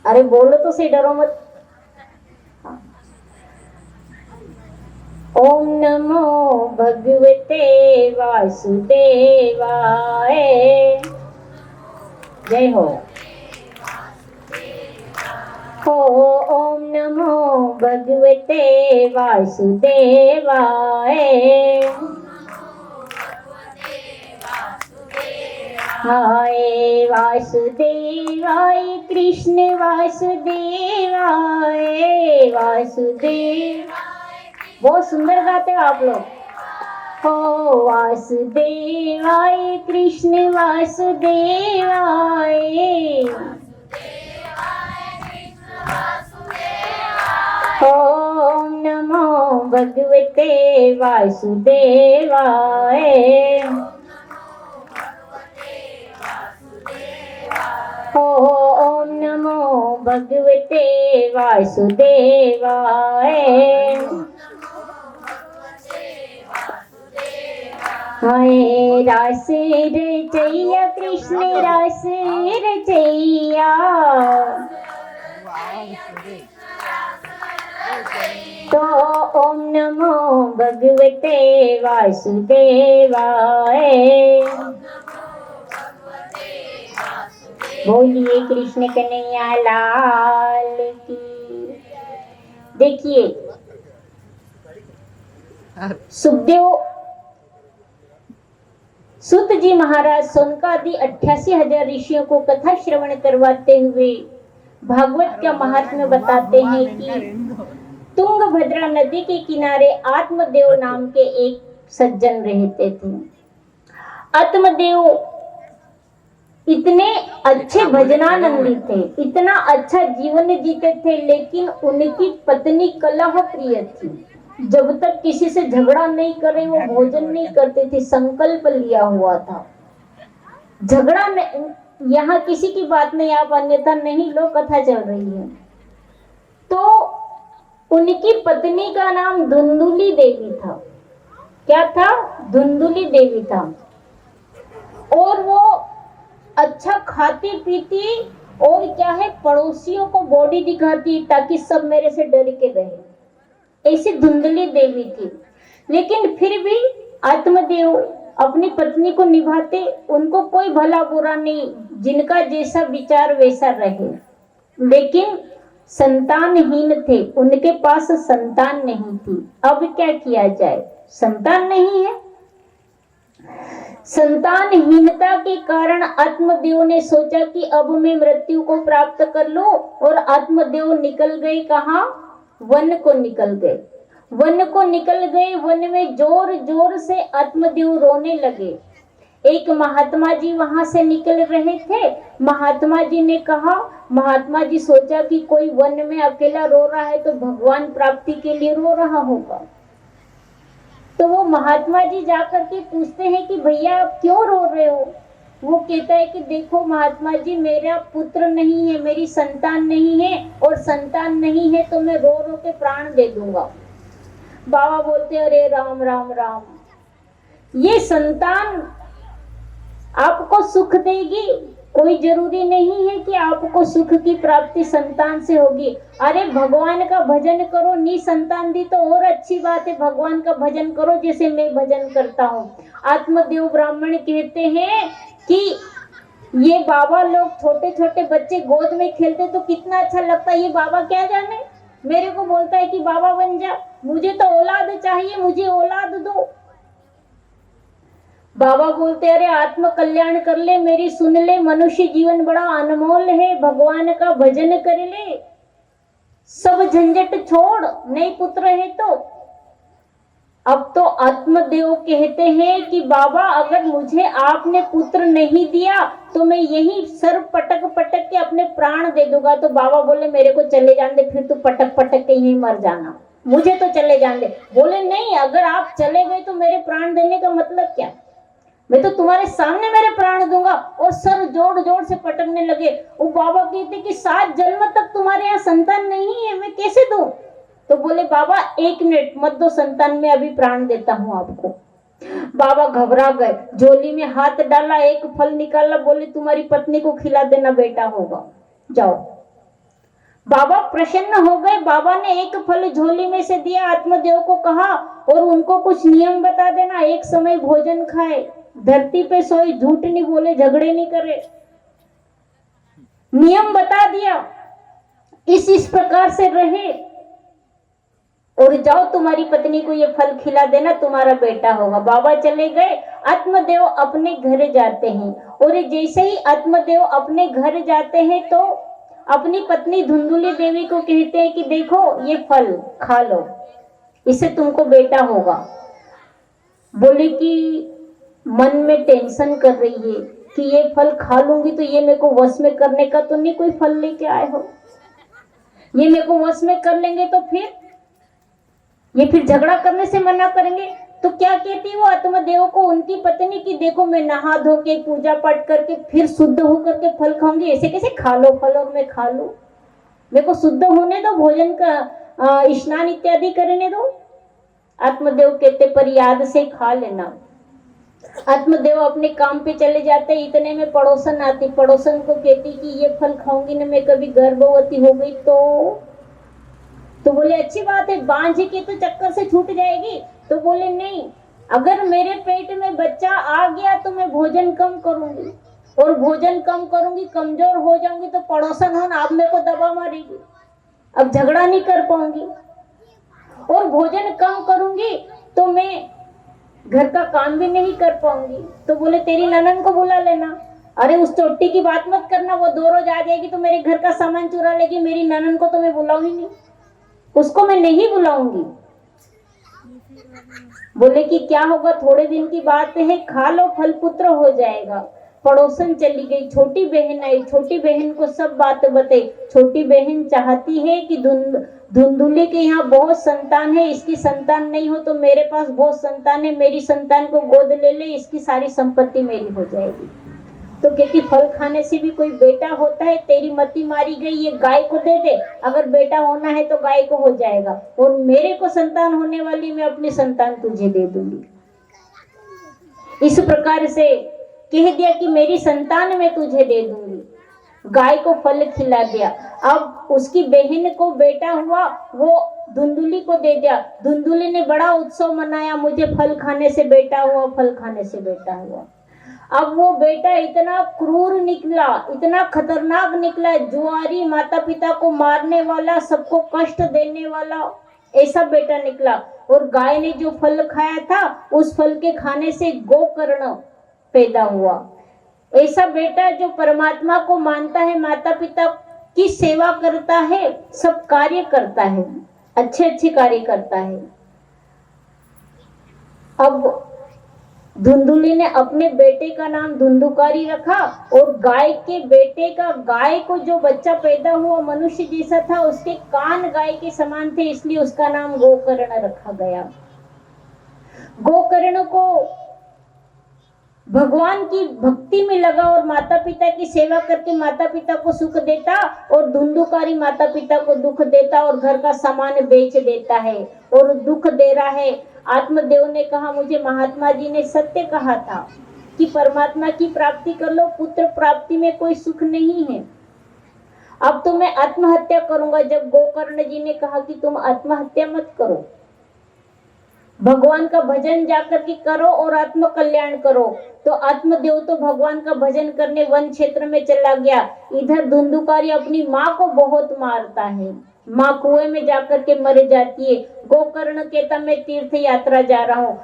अरे बोलो तो सही, डरो मत। ओम नमो भगवते वासुदेवाय। जय हो। ओम नमो भगवते वासुदेवाय। हाय वासुदेवाय कृष्ण वासुदेवाय वासुदेव। बहुत सुंदर गाते हो आप लोग। हो वासुदेवाय कृष्ण वासुदेवाय। ओम नमो भगवते वासुदेवाय। ओम नमो भगवते वासुदेवाय। हाय रास रचैया कृष्ण रास रचैया। तो ओम नमो भगवते वासुदेवाय। बोलिए कृष्ण कन्हैया लाल की। देखिए सुखदेव सूत जी महाराज सोनकादि 88,000 ऋषियों को कथा श्रवण करवाते हुए भागवत का महात्म्य बताते हैं कि तुंगभद्रा नदी के किनारे आत्मदेव नाम के एक सज्जन रहते थे। आत्मदेव इतने अच्छे भजनानंदी थे, इतना अच्छा जीवन जीते थे, लेकिन उनकी पत्नी कलह प्रिय थी। जब तक किसी से झगड़ा नहीं करे वो भोजन नहीं करते थे, संकल्प लिया हुआ था। झगड़ा में यहाँ किसी की बात नहीं, आप अन्यथा नहीं लो, कथा चल रही है। तो उनकी पत्नी का नाम धुंधुली देवी था। क्या था? धुंधुली देवी था। और वो अच्छा खाती पीती और क्या है, पड़ोसियों को बॉडी दिखाती ताकि सब मेरे से डर के रहे, ऐसी धुंधली देवी थी। लेकिन फिर भी आत्मदेव अपनी पत्नी को निभाते, उनको कोई भला बुरा नहीं, जिनका जैसा विचार वैसा रहे। लेकिन संतानहीन थे, उनके पास संतान नहीं थी। अब क्या किया जाए, संतान नहीं है। संतानहीनता के कारण आत्मदेव ने सोचा कि अब मैं मृत्यु को प्राप्त कर लूं, और आत्मदेव निकल गए कहाँ? वन को निकल गए। वन को निकल गए, वन में जोर जोर से आत्मदेव रोने लगे। एक महात्मा जी वहां से निकल रहे थे। महात्मा जी ने कहा, महात्मा जी सोचा कि कोई वन में अकेला रो रहा है तो भगवान प्राप्ति के लिए रो रहा होगा। तो वो महात्मा जी जाकर के पूछते हैं कि भैया आप क्यों रो रहे हो? वो कहता है कि देखो महात्मा जी, मेरा पुत्र नहीं है, मेरी संतान नहीं है, और संतान नहीं है तो मैं रो रो के प्राण दे दूंगा। बाबा बोलते अरे राम राम राम, ये संतान आपको सुख देगी? कोई जरूरी नहीं है कि आपको सुख की प्राप्ति संतान से होगी। अरे भगवान का भजन करो, नी संतान दी तो और अच्छी बात है, भगवान का भजन करो जैसे मैं भजन करता हूँ। आत्मदेव ब्राह्मण कहते हैं कि ये बाबा लोग छोटे छोटे बच्चे गोद में खेलते तो कितना अच्छा लगता है। ये बाबा क्या जाने, मेरे को बोलता है कि बाबा बन जा, मुझे तो औलाद चाहिए, मुझे औलाद दो। बाबा बोलते अरे आत्म कल्याण कर ले, मेरी सुन ले, मनुष्य जीवन बड़ा अनमोल है, भगवान का भजन कर ले, सब झंझट छोड़, नहीं पुत्र है तो। अब तो आत्मदेव कहते हैं कि बाबा अगर मुझे आपने पुत्र नहीं दिया तो मैं यही सर पटक पटक के अपने प्राण दे दूंगा। तो बाबा बोले मेरे को चले जाने दे, फिर तू पटक पटक के यहीं मर जाना, मुझे तो चले जाने दे। बोले नहीं, अगर आप चले गए तो मेरे प्राण देने का मतलब क्या, मैं तो तुम्हारे सामने मेरे प्राण दूंगा। और सर जोड़ जोड़ से पटकने लगे। वो बाबा कहते कि 7 जन्म तक तुम्हारे यहाँ संतान नहीं है, मैं कैसे दूं। तो बोले बाबा 1 मिनट मत दो संतान, में अभी प्राण देता हूं आपको। बाबा घबरा गए, झोली में हाथ डाला, एक फल निकाला, बोले तुम्हारी पत्नी को खिला देना, बेटा होगा, जाओ। बाबा प्रसन्न हो गए। बाबा ने एक फल झोली में से दिया, आत्मदेव को कहा और उनको कुछ नियम बता देना, एक समय भोजन खाए, धरती पे सोए, झूठ नहीं बोले, झगड़े नहीं करे, नियम बता दिया, इस प्रकार से रहे और जाओ तुम्हारी पत्नी को ये फल खिला देना, तुम्हारा बेटा होगा। बाबा चले गए। आत्मदेव अपने घर जाते हैं और जैसे ही आत्मदेव अपने घर जाते हैं तो अपनी पत्नी धुंधुली देवी को कहते हैं कि देखो ये फल खा लो, इससे तुमको बेटा होगा। बोले कि मन में टेंशन कर रही है कि ये फल खा लूंगी तो ये मेरे को वश में करने का तो नहीं कोई फल लेके आए हो, ये मेरे को वश में कर लेंगे तो ये फिर झगड़ा करने से मना करेंगे। तो क्या कहती वो आत्मदेव को उनकी पत्नी की, देखो मैं नहा धो के पूजा पाठ करके फिर शुद्ध होकर के फल खाऊंगी, ऐसे कैसे खा लो फल और मैं खा लूं, मेरे को शुद्ध होने दो, भोजन का स्नान इत्यादि करने दो। आत्मदेव कहते पर याद से खा लेना। आत्मदेव अपने काम पे चले जाते, इतने में पड़ोसन आती, पड़ोसन को कहती कि ये फल खाऊंगी ना मैं कभी गर्भवती हो गई तो बोले अच्छी बात है, बांझ के तो चक्कर से छूट जाएगी। तो बोले नहीं, अगर मेरे पेट में बच्चा आ गया तो मैं भोजन कम करूंगी और भोजन कम करूंगी, कमजोर हो जाऊंगी तो पड़ोसन हो ना, अब मेरे को दबा मारेगी, अब झगड़ा नहीं कर पाऊंगी, और भोजन कम करूंगी तो मैं घर का काम भी नहीं कर पाऊंगी। तो बोले तेरी ननन को बुला लेना। अरे उस चोटी की बात मत करना, वो 2 रोज आ जाएगी तो मेरे घर का सामान चुरा लेगी, मेरी ननन को तो मैं बुलाऊं ही नहीं, उसको मैं नहीं बुलाऊंगी। बोले कि क्या होगा, थोड़े दिन की बात है, खा लो फल, पुत्र हो जाएगा। पड़ोसन चली गई, छोटी बहन आई, छोटी बहन को सब बात बताई। छोटी बहन चाहती है कि धुंधुली के यहाँ बहुत संतान है, इसकी संतान नहीं हो तो मेरे पास बहुत संतान है, मेरी संतान को गोद ले ले, इसकी सारी संपत्ति मेरी हो जाएगी। तो कहती फल खाने से भी कोई बेटा होता है, तेरी मती मारी गई, ये गाय को दे दे, अगर बेटा होना है तो गाय को हो जाएगा, और मेरे को संतान होने वाली मैं अपनी संतान तुझे दे दूंगी। इस प्रकार से कह दिया कि मेरी संतान मैं तुझे दे दूंगी। गाय को फल खिला दिया। अब उसकी बहन को बेटा हुआ, वो धुंधुली को दे दिया। धुंधुली ने बड़ा उत्सव मनाया, मुझे फल खाने से बेटा हुआ, फल खाने से बेटा हुआ। अब वो बेटा इतना क्रूर निकला, इतना खतरनाक निकला, जुआरी, माता पिता को मारने वाला, सबको कष्ट देने वाला, ऐसा बेटा निकला। और गाय ने जो फल खाया था उस फल के खाने से गोकर्ण पैदा हुआ। ऐसा बेटा जो परमात्मा को मानता है, माता पिता की सेवा करता है, सब कार्य करता है, अच्छे अच्छे कार्य करता है। अब धुंधुली ने अपने बेटे का नाम धुंधुकारी रखा, और गाय के बेटे का, गाय को जो बच्चा पैदा हुआ मनुष्य जैसा था, उसके कान गाय के समान थे, इसलिए उसका नाम गोकर्ण रखा गया। गोकर्ण को भगवान की भक्ति में लगा और माता पिता की सेवा करके माता पिता को सुख देता, और धुंधुकारी माता पिता को दुख देता और घर का सामान बेच देता है और दुख दे रहा है। आत्मदेव ने कहा, मुझे महात्मा जी ने सत्य कहा था कि परमात्मा की प्राप्ति कर लो, पुत्र प्राप्ति में कोई सुख नहीं है। अब तो मैं आत्महत्या करूंगा। जब गोकर्ण जी ने कहा कि तुम आत्महत्या मत करो, भगवान का भजन जाकर के करो और आत्म कल्याण करो, तो आत्मदेव तो भगवान का भजन करने वन क्षेत्र में चला गया। इधर धुंधुकारी अपनी माँ को बहुत मारता है, माँ कुएं में जाकर के मर जाती है। गोकर्ण कहता मैं तीर्थ यात्रा जा रहा हूँ।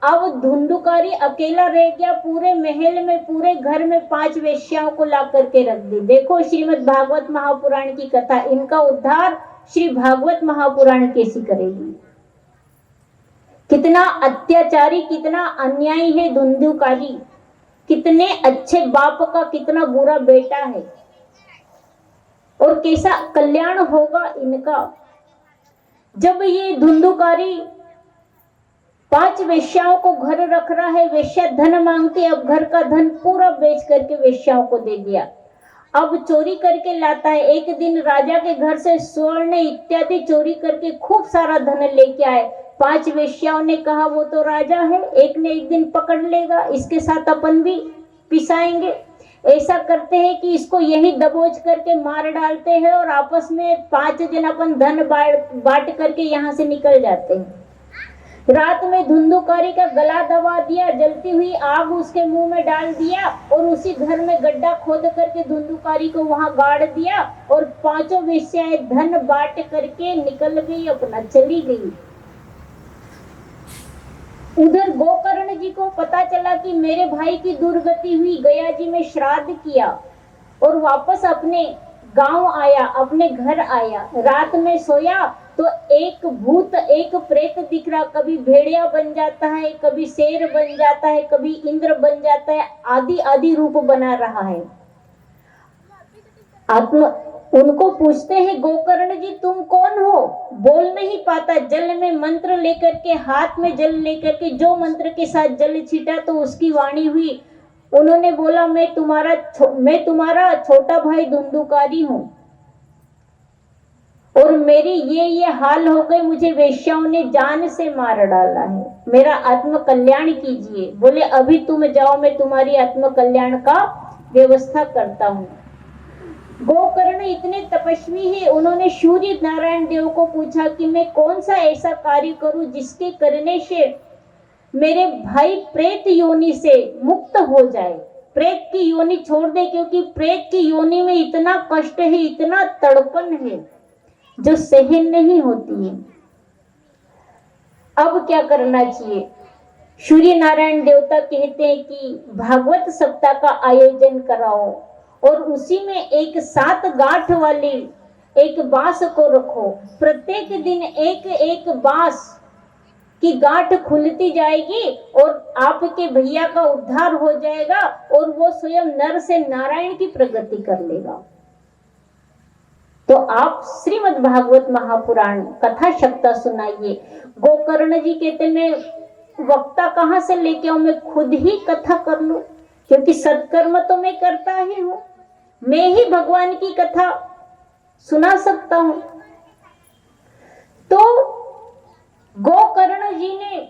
अब धुंधुकारी अकेला रह गया। पूरे महल में, पूरे घर में 5 वेश्याओं को ला करके रख दी। देखो श्रीमद् भागवत महापुराण की कथा, इनका उद्धार श्री भागवत महापुराण कैसी करेगी। कितना अत्याचारी, कितना अन्यायी है धुंधुकारी, कितने अच्छे बाप का कितना बुरा बेटा है, और कैसा कल्याण होगा इनका जब ये धुंधुकारी 5 वेश्याओं को घर रख रहा है। वेश्या धन मांगती, अब घर का धन पूरा बेच करके वेश्याओं को दे दिया। अब चोरी करके लाता है। एक दिन राजा के घर से स्वर्ण इत्यादि चोरी करके खूब सारा धन लेके आए। 5 वेश्याओं ने कहा वो तो राजा है, एक ने एक दिन पकड़ लेगा, इसके साथ अपन भी पिसाएंगे। ऐसा करते हैं कि इसको यही दबोच करके मार डालते हैं और आपस में 5 जन अपन धन बांट करके यहाँ से निकल जाते हैं। रात में धुंधुकारी का गला दबा दिया, जलती हुई आग उसके मुंह में डाल दिया और उसी घर में गड्ढा खोद करके धुंधुकारी को वहां गाड़ दिया और 5 वेश्याएं धन बांट करके निकल गई, अपना चली गई। उधर गोकर्ण जी को पता चला कि मेरे भाई की दुर्गति हुई, गया जी में श्राद्ध किया और वापस अपने गांव आया, अपने घर आया। रात में सोया तो एक भूत, एक प्रेत दिख रहा। कभी भेड़िया बन जाता है, कभी शेर बन जाता है, कभी इंद्र बन जाता है, आदि आदि रूप बना रहा है। उनको पूछते हैं गोकर्ण जी तुम कौन हो? बोल नहीं पाता। जल में मंत्र लेकर के, हाथ में जल लेकर के, जो मंत्र के साथ जल छीटा तो उसकी वाणी हुई। उन्होंने बोला मैं तुम्हारा छोटा भाई धुंधुकारी हूं और मेरी ये हाल हो गए, मुझे वेश्याओं ने जान से मार डाला है, मेरा आत्म कल्याण कीजिए। बोले अभी तुम जाओ, मैं तुम्हारी आत्म कल्याण का व्यवस्था करता हूं। गोकर्ण इतने तपस्वी है, उन्होंने सूर्य नारायण देव को पूछा कि मैं कौन सा ऐसा कार्य करूं जिसके करने से मेरे भाई प्रेत योनि से मुक्त हो जाए, प्रेत की योनि छोड़ दे, क्योंकि प्रेत की योनि में इतना कष्ट है, इतना तड़पन है जो सहन नहीं होती है। अब क्या करना चाहिए? सूर्य नारायण देवता कहते हैं कि भागवत सप्ताह का आयोजन कराओ और उसी में एक 7 गांठ वाली एक बांस को रखो। प्रत्येक दिन एक एक बांस की गांठ खुलती जाएगी और आपके भैया का उद्धार हो जाएगा और वो स्वयं नर से नारायण की प्रगति कर लेगा। तो आप श्रीमद् भागवत महापुराण कथा सप्ताह सुनाइए। गोकर्ण जी कहते मैं वक्ता कहां से लेके आऊं, मैं खुद ही कथा कर लूं, क्योंकि सत्कर्म तो मैं करता ही हूं, मैं ही भगवान की कथा सुना सकता हूं। तो गोकर्ण जी ने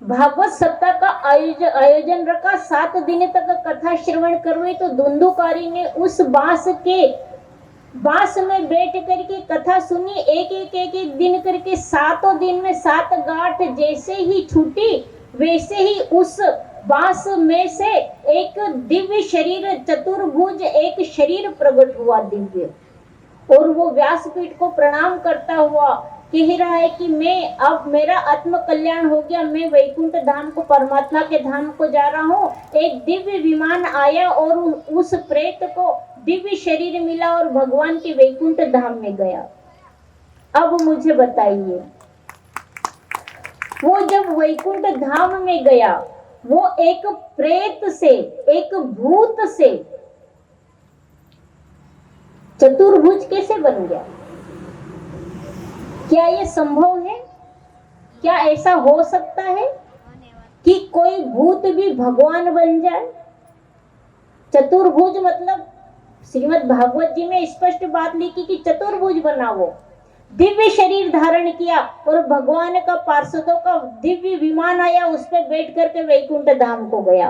भागवत सप्ताह का आयोजन रखा, 7 दिन तक कथा श्रवण करवाई। तो धुंधुकारी ने उस बांस में बैठ करके कथा सुनी, एक दिन करके 7 दिन में 7 गांठ जैसे ही छूटी वैसे ही उस बांस में से एक दिव्य शरीर, चतुर्भुज एक शरीर प्रकट हुआ दिव्य, और वो व्यासपीठ को प्रणाम करता हुआ कह रहा है कि मैं अब मेरा आत्म कल्याण हो गया, मैं वैकुंठ धाम को, परमात्मा के धाम को जा रहा हूँ। एक दिव्य विमान आया और उस प्रेत को दिव्य शरीर मिला और भगवान के वैकुंठ धाम में गया। अब मुझे बताइए, वो जब वैकुंठ धाम में गया, वो एक प्रेत से, एक भूत से चतुर्भुज कैसे बन गया? क्या ये संभव है? क्या ऐसा हो सकता है कि कोई भूत भी भगवान बन जाए? चतुर्भुज मतलब श्रीमद् भागवत जी में स्पष्ट बात लिखी कि चतुर्भुज बना, वो दिव्य शरीर धारण किया और भगवान का पार्षदों का दिव्य विमान आया, उस पर बैठ करके वैकुंठ धाम को गया।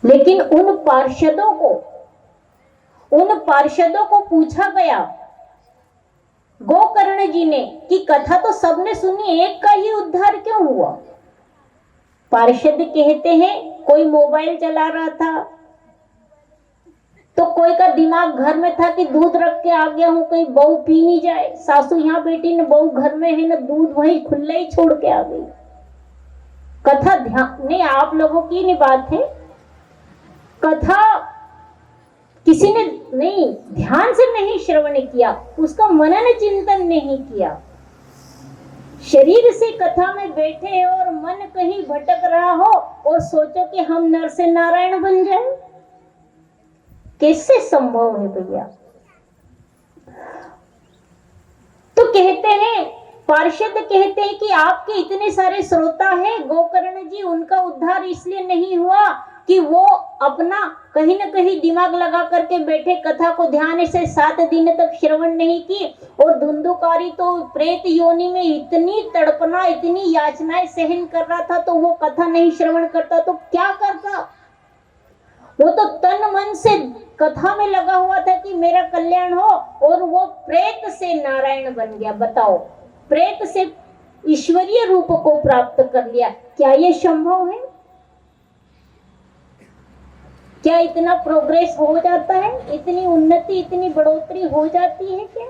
लेकिन उन पार्षदों को पूछा गया गोकर्ण जी ने कि कथा तो सबने सुनी, एक का ही उद्धार क्यों हुआ? पार्षद कहते हैं कोई मोबाइल चला रहा था, तो कोई का दिमाग घर में था कि दूध रख के आ गया हूं, कहीं बहू पी नहीं जाए, सासू यहाँ बेटी ने, बहू घर में है ना, दूध वहीं खुला ही छोड़ के आ गई। कथा ध्यान नहीं, आप लोगों की नहीं बात है, कथा किसी ने नहीं ध्यान से नहीं श्रवण किया, उसका मनन चिंतन नहीं किया, शरीर से कथा में बैठे हैं और मन कहीं भटक रहा हो और सोचो कि हम नर से नारायण बन जाए, कैसे संभव है भैया। तो कहते हैं, पार्षद कहते हैं कि आपके इतने सारे श्रोता हैं, गोकर्ण जी उनका उद्धार इसलिए नहीं हुआ कि वो अपना कहीं न कहीं दिमाग लगा करके बैठे, कथा को ध्यान से 7 दिन तक श्रवण नहीं की, और धुंधुकारी तो प्रेत योनि में इतनी तड़पना, इतनी याचनाएं सहन कर रहा था, तो वो कथा नहीं श्रवण करता तो क्या करता। वो तो तन मन से कथा में लगा हुआ था कि मेरा कल्याण हो, और वो प्रेत से नारायण बन गया। बताओ, प्रेत से ईश्वरीय रूप को प्राप्त कर लिया। क्या ये संभव है? क्या इतना प्रोग्रेस हो जाता है? इतनी उन्नति, इतनी बढ़ोतरी हो जाती है क्या?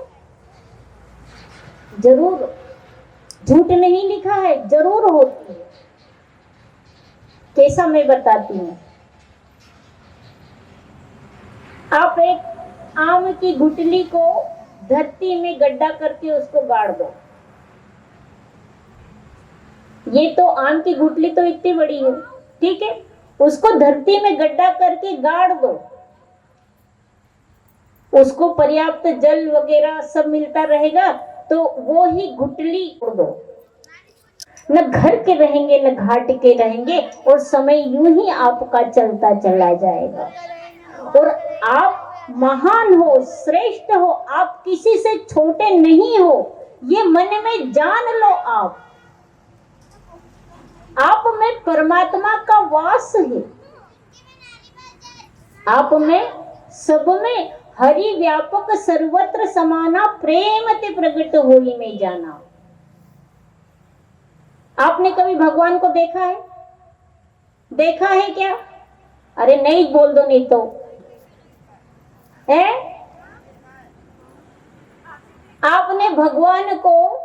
जरूर, झूठ नहीं लिखा है, जरूर होती है। कैसा मैं बताती हूँ। आप एक आम की गुठली को धरती में गड्ढा करके उसको गाड़ दो। ये तो आम की गुठली तो इतनी बड़ी है, ठीक है, उसको धरती में गड्ढा करके गाड़ दो, उसको पर्याप्त जल वगैरह सब मिलता रहेगा तो वो ही गुठली दो। न घर के रहेंगे न घाट के रहेंगे, और समय यूं ही आपका चलता चला जाएगा। और आप महान हो, श्रेष्ठ हो, आप किसी से छोटे नहीं हो, ये मन में जान लो। आप में परमात्मा का वास है, आप में, सब में हरि व्यापक सर्वत्र समाना, प्रेम ते प्रगट होई में जाना। आपने कभी भगवान को देखा है? देखा है क्या? अरे नहीं बोल दो, नहीं तो है। आपने भगवान को,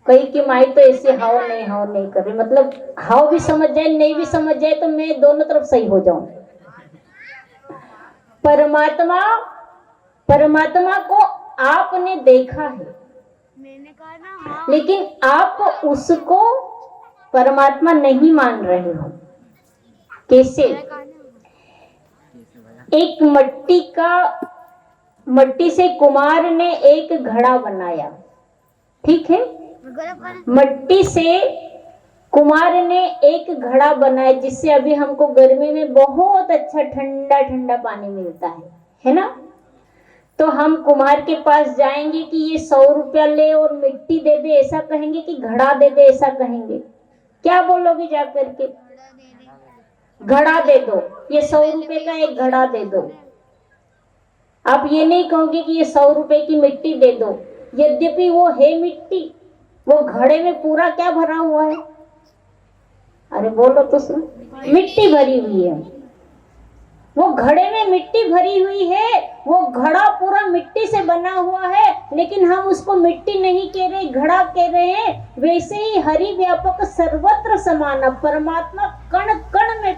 कई की माई तो ऐसे हाव नहीं कर रही, मतलब हाव भी समझ जाए नहीं भी समझ जाए तो मैं दोनों तरफ सही हो जाऊं। परमात्मा को आपने देखा है, मैंने कहा ना हाँ। लेकिन आप उसको परमात्मा नहीं मान रहे हो। कैसे? एक मट्टी से कुमार ने एक घड़ा बनाया, ठीक है, मट्टी से कुमार ने एक घड़ा बनाया, जिससे अभी हमको गर्मी में बहुत अच्छा ठंडा ठंडा पानी मिलता है ना। तो हम कुम्हार के पास जाएंगे कि ये 100 रुपया ले और मिट्टी दे दे, ऐसा कहेंगे कि घड़ा दे दे, ऐसा कहेंगे? क्या बोलोगे जाकर के? घड़ा दे दो, ये 100 रुपए का एक घड़ा दे दो। आप ये नहीं कहोगे कि ये 100 रुपए की मिट्टी दे दो, यद्यपि वो है मिट्टी, वो घड़े में पूरा क्या भरा हुआ है? अरे बोलो तो सुन, मिट्टी भरी हुई है, वो घड़े में मिट्टी भरी हुई है, वो घड़ा पूरा मिट्टी से बना हुआ है, लेकिन हम उसको मिट्टी नहीं कह रहे, घड़ा कह रहे हैं। वैसे ही हरि व्यापक सर्वत्र समान, परमात्मा कण कण में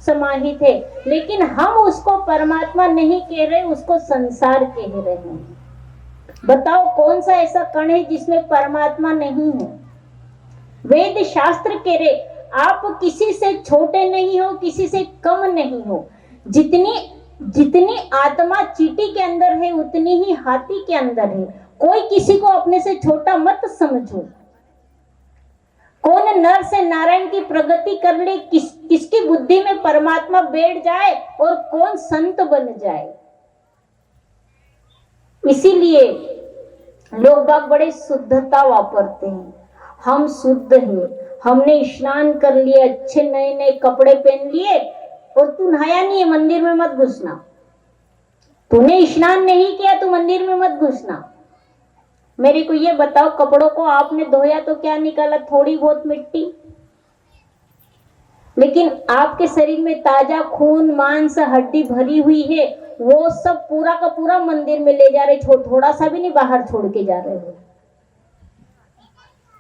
समाहित है, लेकिन हम उसको परमात्मा नहीं कह रहे, उसको संसार कह रहे हैं। बताओ कौन सा ऐसा कण है जिसमें परमात्मा नहीं है? वेद शास्त्र कह रहे आप किसी से छोटे नहीं हो, किसी से कम नहीं हो। जितनी आत्मा चींटी के अंदर है उतनी ही हाथी के अंदर है। कोई किसी को अपने से छोटा मत समझो। कौन नर से नारायण की प्रगति कर ले, किसकी बुद्धि में परमात्मा बैठ जाए और कौन संत बन जाए। इसीलिए लोग बाग बड़े शुद्धता वापरते हैं। हम शुद्ध हैं, हमने स्नान कर लिया, अच्छे नए नए कपड़े पहन लिए, और तू नहाया नहीं है, मंदिर में मत घुसना। तूने स्नान नहीं किया तो मंदिर में मत घुसना। मेरे को ये बताओ, कपड़ों को आपने धोया तो क्या निकाला? थोड़ी बहुत मिट्टी। लेकिन आपके शरीर में ताजा खून मांस हड्डी भरी हुई है, वो सब पूरा का पूरा मंदिर में ले जा रहे, थोड़ा सा भी नहीं बाहर छोड़ के जा रहे हो।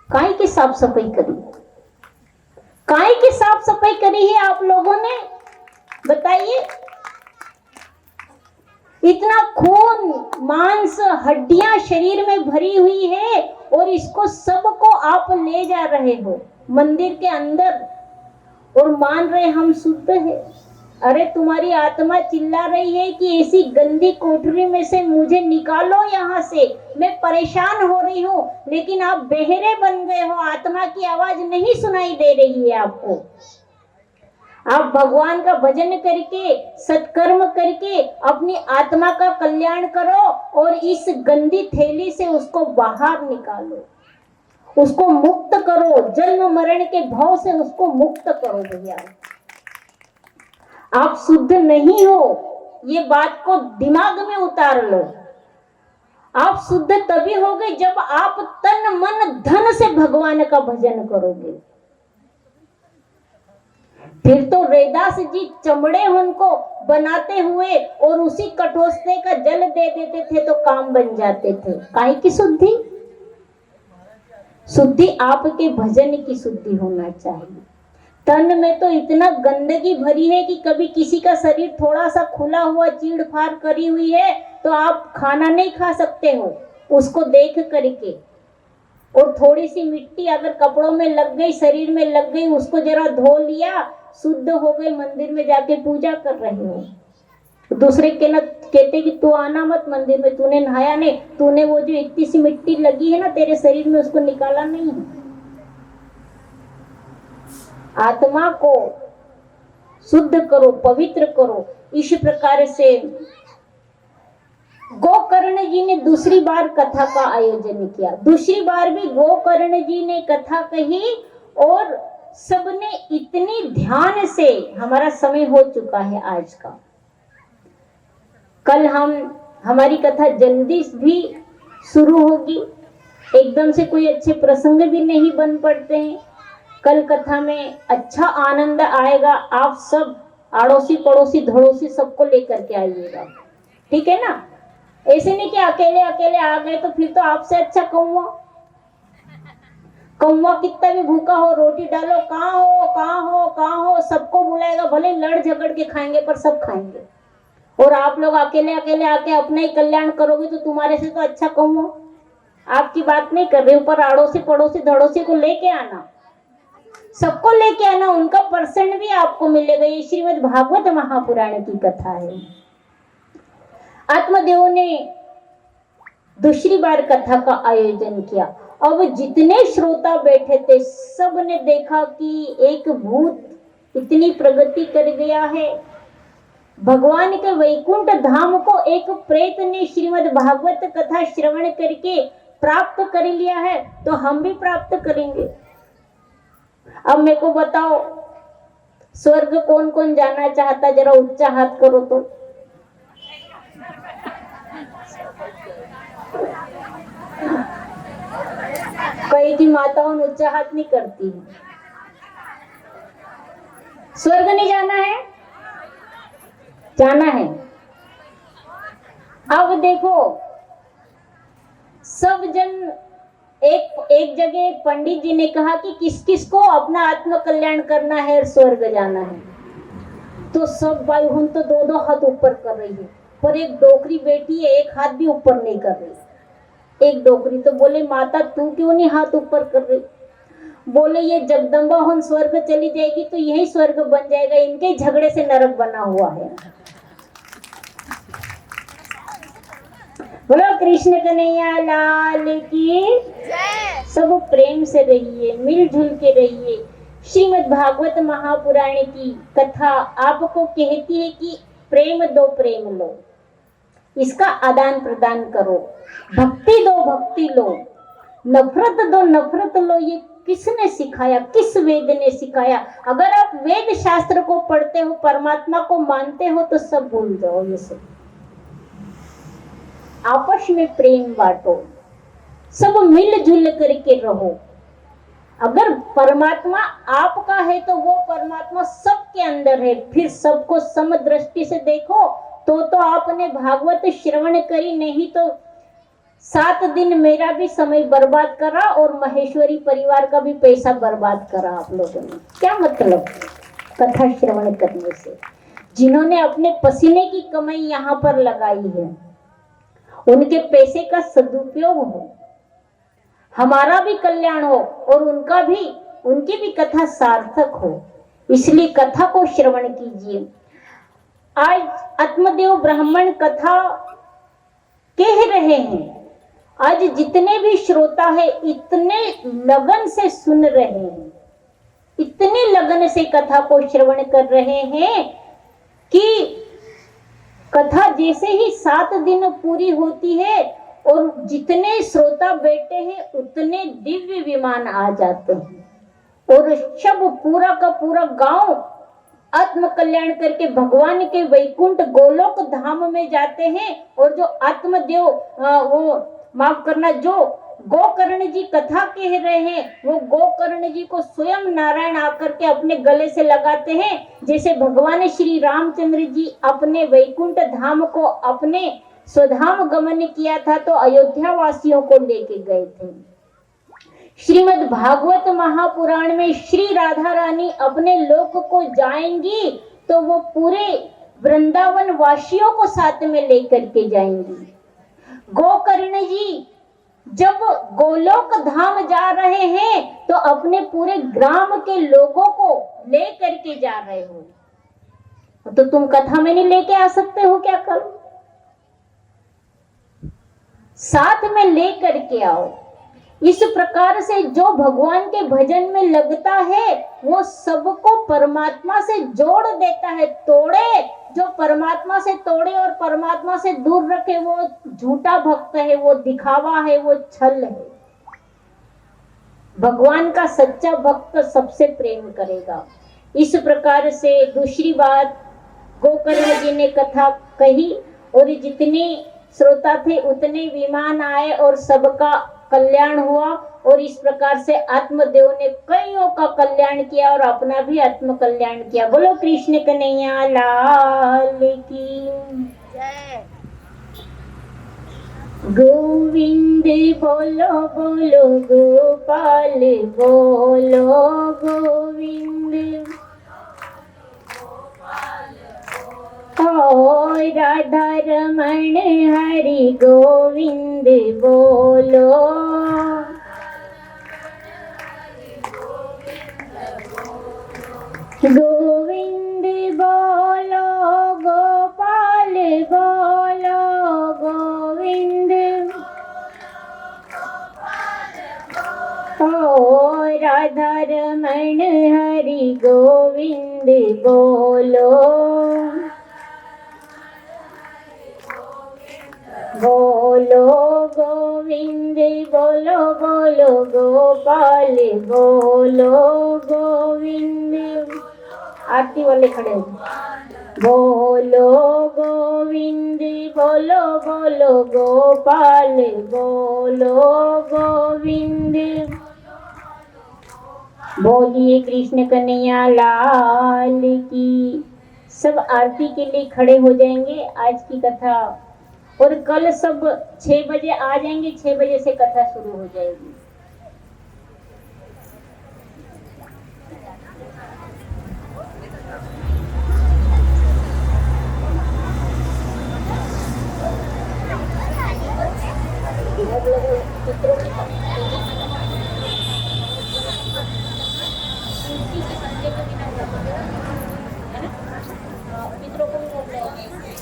काहे की साफ सफाई करी? काहे की साफ सफाई करी है आप लोगों ने? बताइए, इतना खून मांस हड्डियां शरीर में भरी हुई है और इसको सबको आप ले जा रहे हो मंदिर के अंदर और मान रहे हम शुद्ध है। अरे तुम्हारी आत्मा चिल्ला रही है कि ऐसी गंदी कोठरी में से मुझे निकालो यहाँ से, मैं परेशान हो रही हूँ, लेकिन आप बहरे बन गए हो, आत्मा की आवाज नहीं सुनाई दे रही है आपको। आप भगवान का भजन करके सत्कर्म करके अपनी आत्मा का कल्याण करो और इस गंदी थैली से उसको बाहर निकालो, उसको मुक्त करो, जन्म मरण के भाव से उसको मुक्त करो। भैया आप शुद्ध नहीं हो, ये बात को दिमाग में उतार लो। आप शुद्ध तभी होगे जब आप तन मन धन से भगवान का भजन करोगे। फिर तो रैदास जी चमड़े उनको बनाते हुए और उसी कठोस्ते का जल दे देते थे तो काम बन जाते थे। काहे की शुद्धि? शुद्धि आपके भजन की शुद्धि होना चाहिए। तन में तो इतना गंदगी भरी है कि कभी किसी का शरीर थोड़ा सा खुला हुआ चीड़ फाड़ करी हुई है तो आप खाना नहीं खा सकते हो उसको देख करके। और थोड़ी सी मिट्टी अगर कपड़ों में लग गई, शरीर में लग गई, उसको जरा धो लिया, शुद्ध हो गए, मंदिर में जाके पूजा कर रहे हो। दूसरे कहते कि तू आना मत मंदिर में, तूने नहाया नहीं, तूने वो जो इतनी सी मिट्टी लगी है ना तेरे शरीर में उसको निकाला नहीं है। आत्मा को शुद्ध करो, पवित्र करो। इस प्रकार से गोकर्ण जी ने दूसरी बार कथा का आयोजन किया। दूसरी बार भी गोकर्ण जी ने कथा कही और सबने इतनी ध्यान से, हमारा समय हो चुका है आज का, कल हमारी कथा जल्दी भी शुरू होगी, एकदम से कोई अच्छे प्रसंग भी नहीं बन पड़ते हैं। कल कथा में अच्छा आनंद आएगा। आप सब आड़ोसी पड़ोसी धड़ोसी सबको लेकर के आइएगा, ठीक है ना? ऐसे नहीं कि अकेले अकेले आ गए तो फिर तो आपसे अच्छा कौवा कितना भी भूखा हो, रोटी डालो, कहाँ हो कहाँ हो कहाँ हो, सबको बुलाएगा, भले लड़ झगड़ के खाएंगे पर सब खाएंगे। और आप लोग अकेले अकेले आके अपना ही कल्याण करोगे तो तुम्हारे से तो अच्छा कौवा। आपकी बात नहीं कर रही हूँ, पर आड़ोसी पड़ोसी धड़ोसी को लेके आना, सबको लेके आना, उनका परसेंट भी आपको मिलेगा। ये श्रीमद् भागवत महापुराण की कथा है। आत्मदेव ने दूसरी बार कथा का आयोजन किया। अब जितने श्रोता बैठे थे सब ने देखा कि एक भूत इतनी प्रगति कर गया है, भगवान के वैकुंठ धाम को एक प्रेत ने श्रीमद् भागवत कथा श्रवण करके प्राप्त कर लिया है, तो हम भी प्राप्त करेंगे। अब मेरे को बताओ, स्वर्ग कौन कौन जाना चाहता? जरा ऊंचा हाथ करो तो। कई की माताओं ऊंचा हाथ नहीं करती है। स्वर्ग नहीं जाना है? जाना है। अब देखो, सब जन एक जगह एक पंडित जी ने कहा कि किस किस को अपना आत्म कल्याण करना है और स्वर्ग जाना है, तो सब भाई हम तो दो दो हाथ ऊपर कर रही है, पर एक डोकरी बेटी है, एक हाथ भी ऊपर नहीं कर रही। एक डोकरी तो बोले, माता तू क्यों नहीं हाथ ऊपर कर रही? बोले, ये जगदम्बा हम स्वर्ग चली जाएगी तो यही स्वर्ग बन जाएगा, इनके झगड़े से नरक बना हुआ है। बोलो कृष्ण कन्हैया लाल की। सब प्रेम से रहिए, मिलजुल के रहिए। श्रीमद् भागवत महापुराण की कथा आपको कहती है कि प्रेम दो प्रेम लो, इसका आदान प्रदान करो, भक्ति दो भक्ति लो, नफरत दो नफरत लो। ये किसने सिखाया? किस वेद ने सिखाया? अगर आप वेद शास्त्र को पढ़ते हो, परमात्मा को मानते हो, तो सब भूल जाओ। ये सब आपस में प्रेम बांटो, सब मिलजुल करके रहो। अगर परमात्मा आपका है तो वो परमात्मा सबके अंदर है। फिर सबको समदृष्टि से देखो तो आपने भागवत श्रवण करी, नहीं तो 7 दिन मेरा भी समय बर्बाद करा और महेश्वरी परिवार का भी पैसा बर्बाद करा आप लोगों ने। क्या मतलब कथा श्रवण करने से? जिन्होंने अपने पसीने की कमाई यहाँ पर लगाई है, उनके पैसे का सदुपयोग हो, हमारा भी कल्याण हो और उनकी भी कथा सार्थक हो, इसलिए कथा को श्रवण कीजिए। आज आत्मदेव ब्राह्मण कथा कह रहे हैं, आज जितने भी श्रोता है इतने लगन से सुन रहे हैं, इतने लगन से कथा को श्रवण कर रहे हैं कि कथा जैसे ही 7 दिन पूरी होती है और जितने श्रोता बैठे हैं उतने दिव्य विमान आ जाते हैं और सब पूरा का पूरा गांव आत्म कल्याण करके भगवान के वैकुंठ गोलोक धाम में जाते हैं। और जो आत्मदेव जो गोकर्ण जी कथा कह रहे हैं, वो गोकर्ण जी को स्वयं नारायण आकर के अपने गले से लगाते हैं। जैसे भगवान श्री रामचंद्र जी अपने वैकुंठ धाम को अपने स्वधाम गमन किया था तो अयोध्या वासियों को लेके गए थे। श्रीमद् भागवत महापुराण में श्री राधा रानी अपने लोक को जाएंगी तो वो पूरे वृंदावन वासियों को साथ में लेकर के जाएंगी। गोकर्ण जी जब गोलोक धाम जा रहे हैं तो अपने पूरे ग्राम के लोगों को लेकर के जा रहे हो, तो तुम कथा में नहीं लेके आ सकते हो क्या? कल साथ में लेकर के आओ। इस प्रकार से जो भगवान के भजन में लगता है वो सबको परमात्मा से जोड़ देता है। तोड़े जो परमात्मा से तोड़े और परमात्मा से दूर रखे वो झूठा भक्त है, वो दिखावा है, वो छल है। भगवान का सच्चा भक्त सबसे प्रेम करेगा। इस प्रकार से दूसरी बात गोकर्ण जी ने कथा कही और जितने श्रोता थे उतने विमान आए और सबका कल्याण हुआ और इस प्रकार से आत्मदेव ने कईयों का कल्याण किया और अपना भी आत्म कल्याण किया। बोलो कृष्ण कन्हैया लाल की जय। गोविंद बोलो बोलो गोपाल बोलो गोविंद ओ राधा रमण हरि गोविंद बोलो। गोविंद बोलो गोपाल बोलो गोविंद ओ राधा रमण हरि गोविंद बोलो। बोलो गोविंद बोलो बोलो गोपाल बोलो गोविंद। आरती वाले खड़े हो। बोलो गोविंद बोलो बोलो गोपाल बोलो गोविंद। बोलिए कृष्ण कन्हैया लाल की। सब आरती के लिए खड़े हो जाएंगे। आज की कथा और कल सब 6 बजे आ जाएंगे। 6 बजे से कथा शुरू हो जाएगी।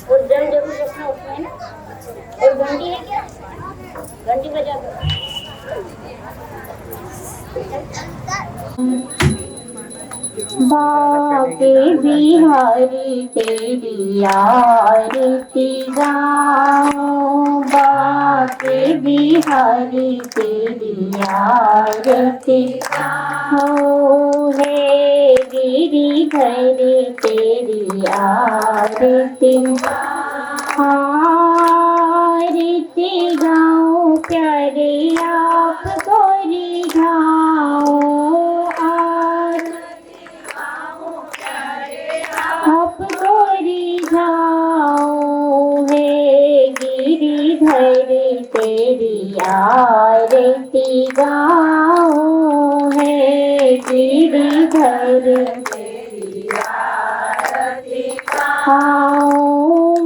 और जल जरूर रखना उसमें ना। और घंटी है क्या? घंटी बजा दो। बाके बिहारी तेरी आरती गाऊं, बाके बिहारी तेरी आरती गाऊं, हे गिरिधर तेरी आरती आरती गाऊं, प्यारे आप गोरी गाऊं, आप गोरी गाऊं, हे गिरिधर तेरी आरती गाऊं, हे गिरिधर तेरी आरती गाऊं। आओ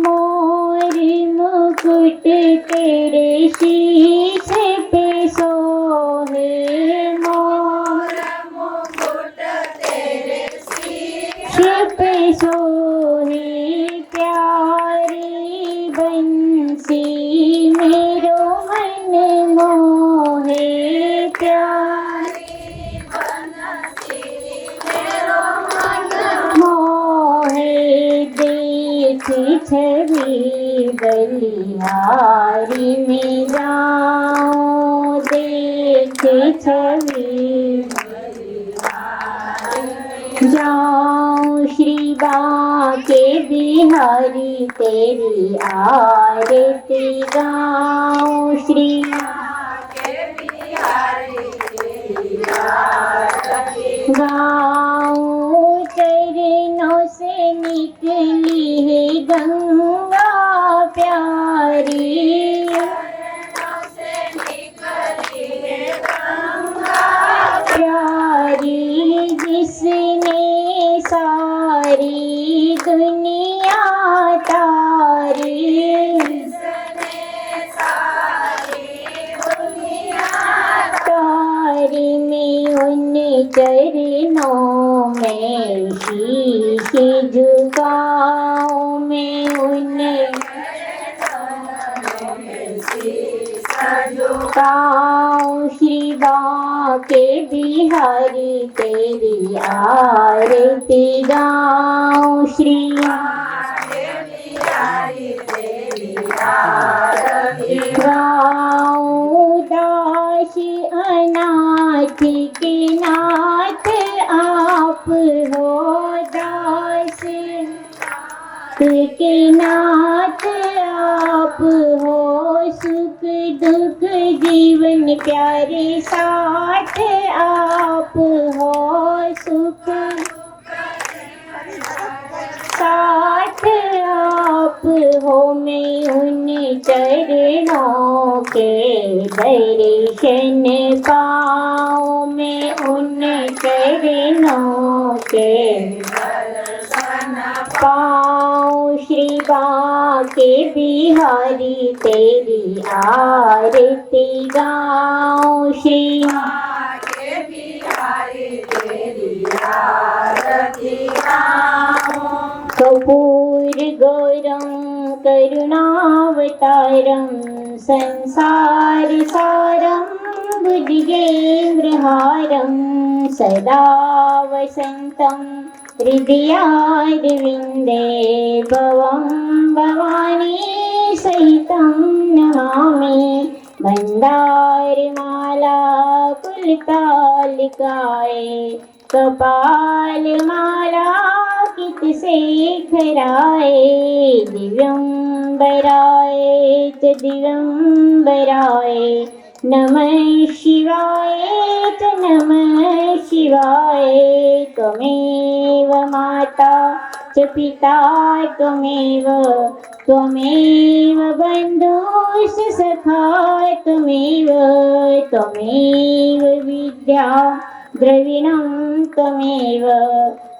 मोर मुकुट तेरे शीश पे सोहे, मोर मुकुट तेरे शीश पे सोहे, प्यारी बंसी मेरो मन मोहे, प्यारी बंसी मेरो मन मोहे, देख छवि बलिहारी में जाऊं, देख छवि जाऊं, श्री बांके बिहारी तेरी आरती गाऊं, श्री बांके बिहारी तेरी आरती गाऊं, चरणों से निकली है गंगा प्यारी, चरणों से निकली है गंगा प्यारी, जिसने सारी दुनिया तारी, जिसने सारी दुनिया तारी, में उन चरणों में शीश झुकाऊं, मैं उन झुकाऊं, श्री बांके बिहारी तेरी आरती गाऊं, श्री बांके बिहारी तेरी आरती गाऊं, दासी अनाथ के नाथ आप हो, दासी के नाथ आप हो, सुख दुख जीवन प्यारे साथ आप हो, सुख साथ आप हो, मैं उन चरणों के दर्शन पाऊं, मैं उन चरणों के पाऊं, श्री बांके बिहारी तेरी आरती गाऊं, श्री बांके बिहारी तेरी आरती गाऊं, कपूर गौरम करुणावतारम संसार सारम बुद्धिगेन्द्रहारम सदा वसंतम हृदयारविन्दे भवं भवानी सहितं नमामि, मन्दारमाला पुलकालिकाय कपालमाला कितशेखराय, दिव्यंबराय च दिव्यंबराय, नमः शिवाय च नमः शिवाय, त्वमेव माता च पिता त्वमेव, त्वमेव बन्धुश्च सखा त्वमेव, त्वमेव विद्या द्रविणं त्वमेव,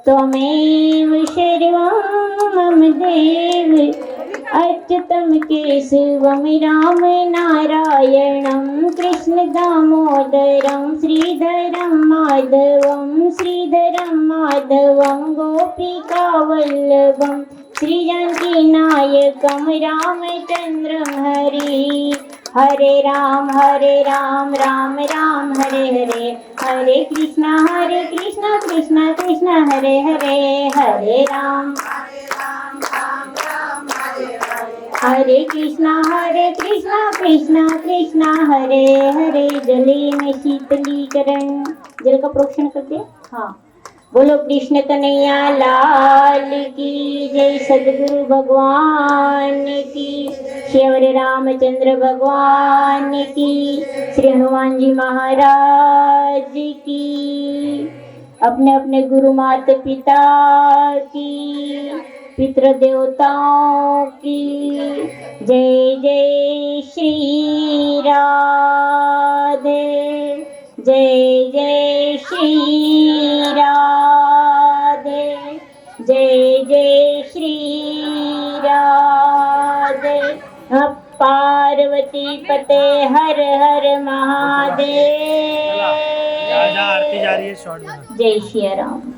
त्वमेव सर्वं मम देव, अच्युतं केशवं राम नारायणं कृष्ण दामोदरं श्रीधरं माधवं, श्रीधरं माधवं गोपिका वल्लभं, श्रीजानकी नायकं रामचन्द्रं हरि, हरे राम राम राम हरे हरे, हरे कृष्णा कृष्णा कृष्णा हरे हरे, हरे राम हरे कृष्णा कृष्णा कृष्णा हरे हरे। जले में शीतलीकरण, जल का प्रोक्षण करते हैं। हाँ, बोलो कृष्ण कन्हैया लाल की जय, सदगुरु भगवान की, श्री हरे रामचंद्र भगवान की, श्री हनुमान जी महाराज की, अपने अपने गुरु माता पिता की, पितृ देवताओं की जय जय श्री राधे, जय जय श्री राधे, जय जय श्री फतेह, हर हर महादेव। जहाँ आरती जा रही है शॉर्ट में। जय श्री राम।